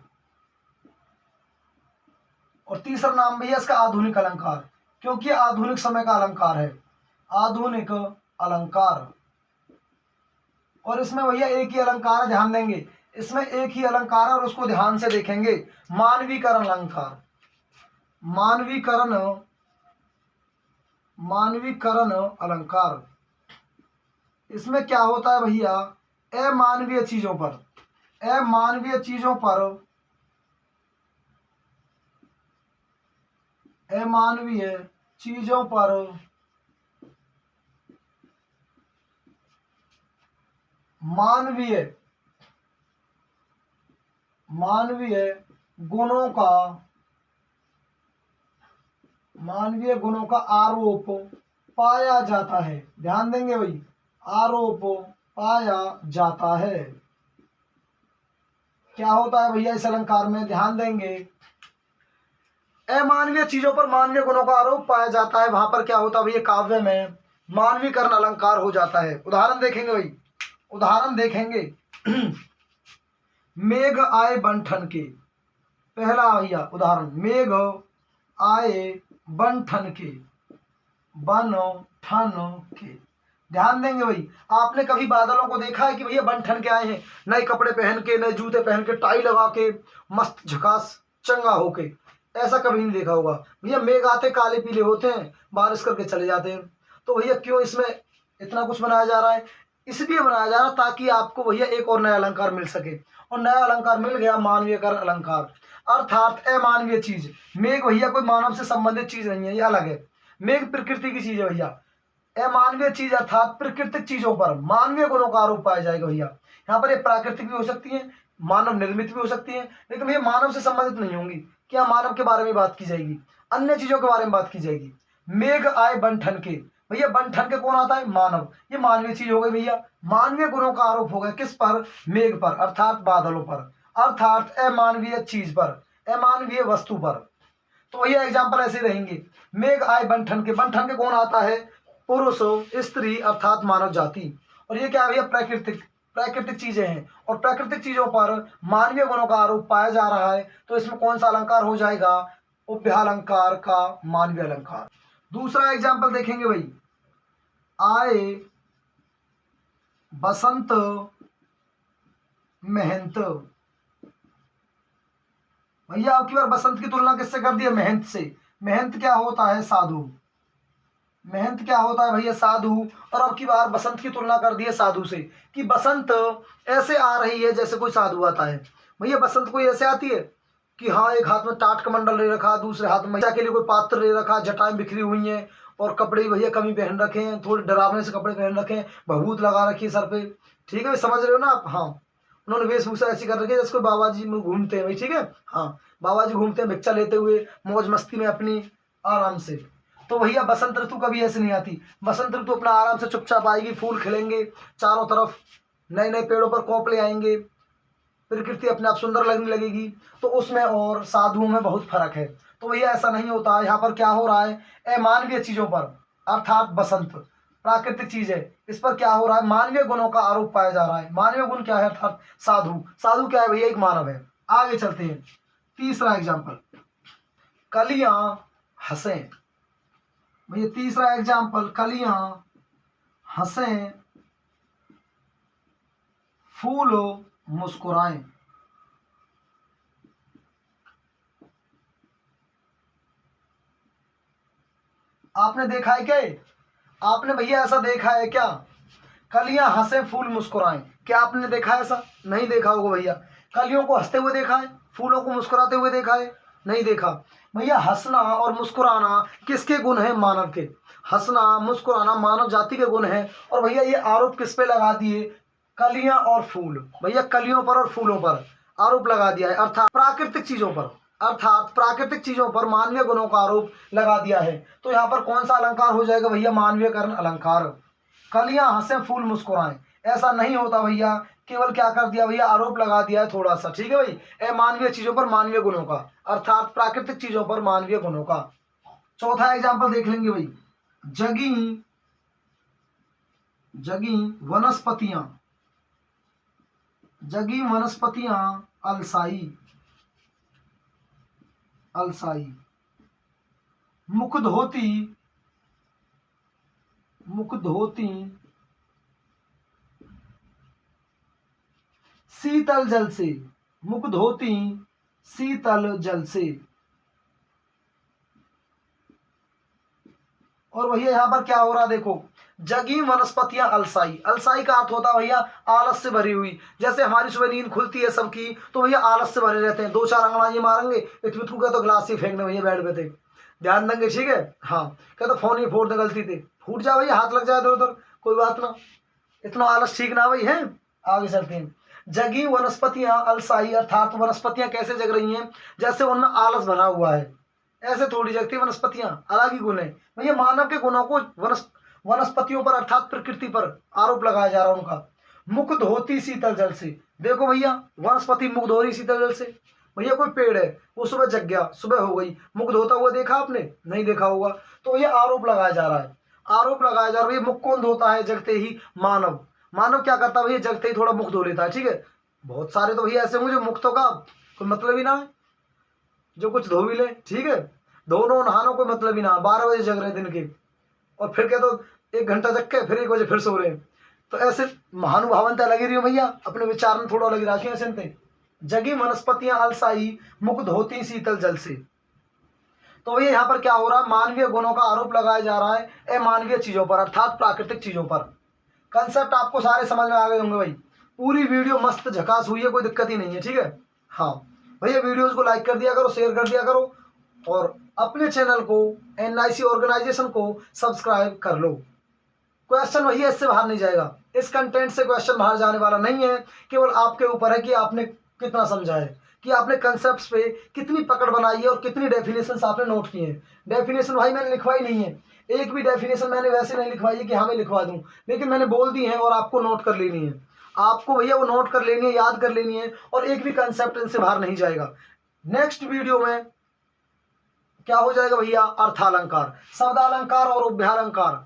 और तीसरा नाम भैया इसका आधुनिक अलंकार, क्योंकि आधुनिक समय का अलंकार है, आधुनिक अलंकार। और इसमें भैया एक ही अलंकार है, ध्यान देंगे, इसमें एक ही अलंकार है और उसको ध्यान से देखेंगे। मानवीकरण अलंकार, मानवीकरण, मानवीकरण अलंकार। इसमें क्या होता है भैया? अमानवीय चीजों पर, अमानवीय चीजों पर, अमानवीय चीजों पर मानवीय, मानवीय गुणों का, मानवीय गुणों का आरोप पाया जाता है। ध्यान देंगे भाई, आरोप पाया जाता है। क्या होता है भैया इस अलंकार में, ध्यान देंगे। अमानवीय चीजों पर मानवीय गुणों का आरोप पाया जाता है, वहां पर क्या होता है भैया, काव्य में मानवीकरण अलंकार हो जाता है। उदाहरण देखेंगे भाई, उदाहरण देखेंगे। मेघ आए बन ठन के, पहला भैया उदाहरण, मेघ आए बन ठन के, बन ठन के। ध्यान देंगे भाई, आपने कभी बादलों को देखा है कि भैया बन ठन के आए हैं, नए कपड़े पहन के, नए जूते पहन के, टाई लगा के, मस्त झकास चंगा होके? ऐसा कभी नहीं देखा होगा भैया। मेघ आते काले पीले होते हैं, बारिश करके चले जाते हैं। तो भैया क्यों इसमें इतना कुछ बनाया जा रहा है? इसलिए बनाया जा रहा है ताकि आपको भैया एक और नया अलंकार मिल सके, और नया अलंकार मिल गया मानवीयकरण अलंकार, अर्थात अमानवीय चीज। मेघ भैया कोई मानव से संबंधित चीज नहीं है, ये अलग है। मेघ प्रकृति की चीज है भैया। अमानवीय चीज अर्थात प्राकृतिक चीजों पर मानवीय गुणों का आरोप पाया जाएगा भैया। यहाँ पर ये प्राकृतिक भी हो सकती है, मानव निर्मित भी हो सकती है, लेकिन भैया मानव से संबंधित नहीं होंगी। क्या मानव के बारे में बात की जाएगी, अन्य चीजों के बारे में बात की जाएगी। मेघ आए बन ठन के, भैया बन ठन के कौन आता है? मानव। ये मानवीय चीज हो गई भैया। मानवीय गुणों का आरोप हो गया किस पर? मेघ पर, अर्थात बादलों पर, अर्थात अमानवीय चीज पर, अमानवीय वस्तु पर। तो भैया एग्जाम्पल ऐसे रहेंगे। मेघ आए बन ठन के कौन आता है? पुरुष, स्त्री अर्थात मानव जाति। और ये क्या है भैया? प्राकृतिक, प्राकृतिक चीजें हैं, और प्राकृतिक चीजों पर मानवीय गुणों का आरोप पाया जा रहा है। तो इसमें कौन सा अलंकार हो जाएगा? उभयालंकार का मानवीय अलंकार। दूसरा एग्जाम्पल देखेंगे भाई, आए बसंत मेहनत। भैया आपकी बार बसंत की तुलना किससे कर दी है? मेहनत से। मेहनत क्या होता है? साधु। मेहनत क्या होता है भैया? साधु। और अब की बार बसंत की तुलना कर दी है साधु से, कि बसंत ऐसे आ रही है जैसे कोई साधु आता है। भैया बसंत कोई ऐसे आती है कि हाँ एक हाथ में टाट कमंडल ले रखा, दूसरे हाथ में पूजा के लिए कोई पात्र ले रखा, जटाएं बिखरी हुई हैं, और कपड़े भैया कमी पहन रखे हैं, थोड़े डरावने से कपड़े पहन रखे हैं, भभूत लगा रखी है सर पे। ठीक है भाई, समझ रहे हो ना आप? हाँ, उन्होंने वेशभूषा ऐसी कर रखी है जैसे बाबा जी में घूमते हैं भाई। ठीक है, हाँ, बाबा जी घूमते हैं भिक्षा लेते हुए, मौज मस्ती में अपनी, आराम से। तो भैया बसंत ऋतु कभी ऐसे नहीं आती। बसंत ऋतु अपना आराम से चुपचाप आएगी, फूल खिलेंगे चारों तरफ, नए नए पेड़ों पर कोपले आएंगे, प्रकृति अपने आप सुंदर लगने लगेगी। तो उसमें और साधुओं में बहुत फर्क है। तो भैया ऐसा नहीं होता। यहाँ पर क्या हो रहा है? अमानवीय चीजों पर, अर्थात बसंत प्राकृतिक चीज है, इस पर क्या हो रहा है? मानवीय गुणों का आरोप पाया जा रहा है। मानवीय गुण क्या है? अर्थात साधु। साधु क्या है भैया? एक मानव है। आगे चलते हैं, तीसरा एग्जाम्पल, कलियां हंसे। भैया तीसरा एग्जाम्पल, कलियां हंसे फूल मुस्कुराएं। आपने देखा है क्या? आपने भैया ऐसा देखा है क्या? कलियां हंसे फूल मुस्कुराएं, क्या आपने देखा है? ऐसा नहीं देखा होगा भैया। कलियों को हंसते हुए देखा है? फूलों को मुस्कुराते हुए देखा है? नहीं देखा। भैया हंसना और मुस्कुराना किसके गुण है? मानव के। हंसना मुस्कुराना मानव जाति के गुण है। और भैया ये आरोप किस पे लगा दिए? कलियां और फूल। भैया कलियों पर और फूलों पर आरोप लगा दिया है, अर्थात प्राकृतिक चीजों पर, अर्थात प्राकृतिक चीजों पर मानवीय गुणों का आरोप लगा दिया है। तो यहाँ पर कौन सा अलंकार हो जाएगा भैया? मानवीयकरण अलंकार। कलियां हंसे फूल मुस्कुराएं, ऐसा नहीं होता भैया। केवल क्या कर दिया भैया? आरोप लगा दिया है थोड़ा सा। ठीक है भाई, अमानवीय चीजों पर मानवीय गुणों का, अर्थात प्राकृतिक चीजों पर मानवीय गुणों का। चौथा एग्जाम्पल देख लेंगे भाई, जगी जगी वनस्पतियां, जगी वनस्पतियां अलसाई, अलसाई। मुख धोती, मुख धोती शीतल जल से, मुख धोती शीतल जल से। और भैया यहाँ पर क्या हो रहा है? देखो, जगी वनस्पतियां अलसाई। अलसाई का अर्थ होता है भैया आलस से भरी हुई। जैसे हमारी सुबह नींद खुलती है सबकी, तो भैया आलस से भरे रहते हैं, दो चार अंगड़ाई मारेंगे, इतनी थूका तो गिलास ही फेंकने भैया बेड पे थे, ध्यान देंगे। ठीक है, हाँ, क्या तो फोन ही फोड़ दे, गलती थे फूट जाए भैया, हाथ लग जाए इधर उधर, कोई बात ना, इतना आलस ठीक ना भाई है। आगे चलते हैं, जगी वनस्पतियां अलसाई, अर्थात वनस्पतियां कैसे जग रही हैं? जैसे उनमें आलस भरा हुआ है, ऐसे थोड़ी जगती वनस्पतियां, अलग ही गुण है भैया। मानव के गुणों को वनस्पतियों पर अर्थात प्रकृति पर आरोप लगाया जा रहा है उनका। मुख धोती शीतल जल से। देखो भैया, वनस्पति मुख धो रही शीतल जल से। भैया कोई पेड़ है, वो सुबह जग गया, सुबह हो गई, मुख धोता हुआ देखा आपने? नहीं देखा होगा। तो ये आरोप लगाया जा रहा है, आरोप लगाया जा रहा है। भैया मुख कौन धोता है जगते ही? मानव। मानव क्या करता है भैया? जगते ही थोड़ा मुख धो लेता है, ठीक है। बहुत सारे तो भैया ऐसे होंगे जो मुख तो का कोई मतलब ही ना है, जो कुछ धो भी ले, ठीक है। धोनो नहानो कोई मतलब ही ना, 12 बजे जग रहे दिन के, और फिर क्या तो 1 घंटा जग के फिर 1 बजे फिर सो रहे हैं। तो ऐसे महानुभावनता लगी रही हो भैया, अपने विचार में थोड़ा लगी राखी ऐसे। जगी वनस्पतियां अलसाई, मुख धोती शीतल जल से। तो भैया यहाँ पर क्या हो रहा है? मानवीय गुणों का आरोप लगाया जा रहा है अमानवीय चीजों पर, अर्थात प्राकृतिक चीजों पर। कंसेप्ट आपको सारे समझ में आ गए होंगे भाई। पूरी वीडियो मस्त झकास हुई है, कोई दिक्कत ही नहीं है, ठीक है। हाँ भैया, वीडियोज को लाइक कर दिया करो, शेयर कर दिया करो, और अपने चैनल को, NIC ऑर्गेनाइजेशन को सब्सक्राइब कर लो। क्वेश्चन वही है, इससे बाहर नहीं जाएगा। इस कंटेंट से क्वेश्चन बाहर जाने वाला नहीं है। केवल आपके ऊपर है कि आपने कितना समझा है, कि आपने कंसेप्ट्स पे कितनी पकड़ बनाई है और कितनी डेफिनेशंस आपने नोट की हैं। डेफिनेशन भाई मैंने लिखवाई नहीं है, एक भी डेफिनेशन मैंने वैसे नहीं लिखवाई है कि हाँ मैं लिखवा दूं, लेकिन मैंने बोल दी है और आपको नोट कर लेनी है। आपको भैया वो नोट कर लेनी है, याद कर लेनी है, और एक भी कंसेप्ट इनसे बाहर नहीं जाएगा। नेक्स्ट वीडियो में क्या हो जाएगा भैया? अर्थालंकार, शब्दालंकार और उभयालंकार।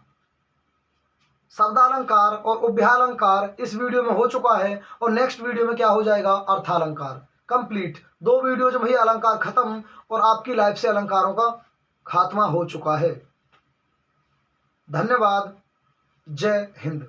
शब्दालंकार और उभयालंकार इस वीडियो में हो चुका है, और नेक्स्ट वीडियो में क्या हो जाएगा? अर्थालंकार। कंप्लीट 2 वीडियो जो भैया अलंकार खत्म, और आपकी लाइफ से अलंकारों का खात्मा हो चुका है। धन्यवाद। जय हिंद।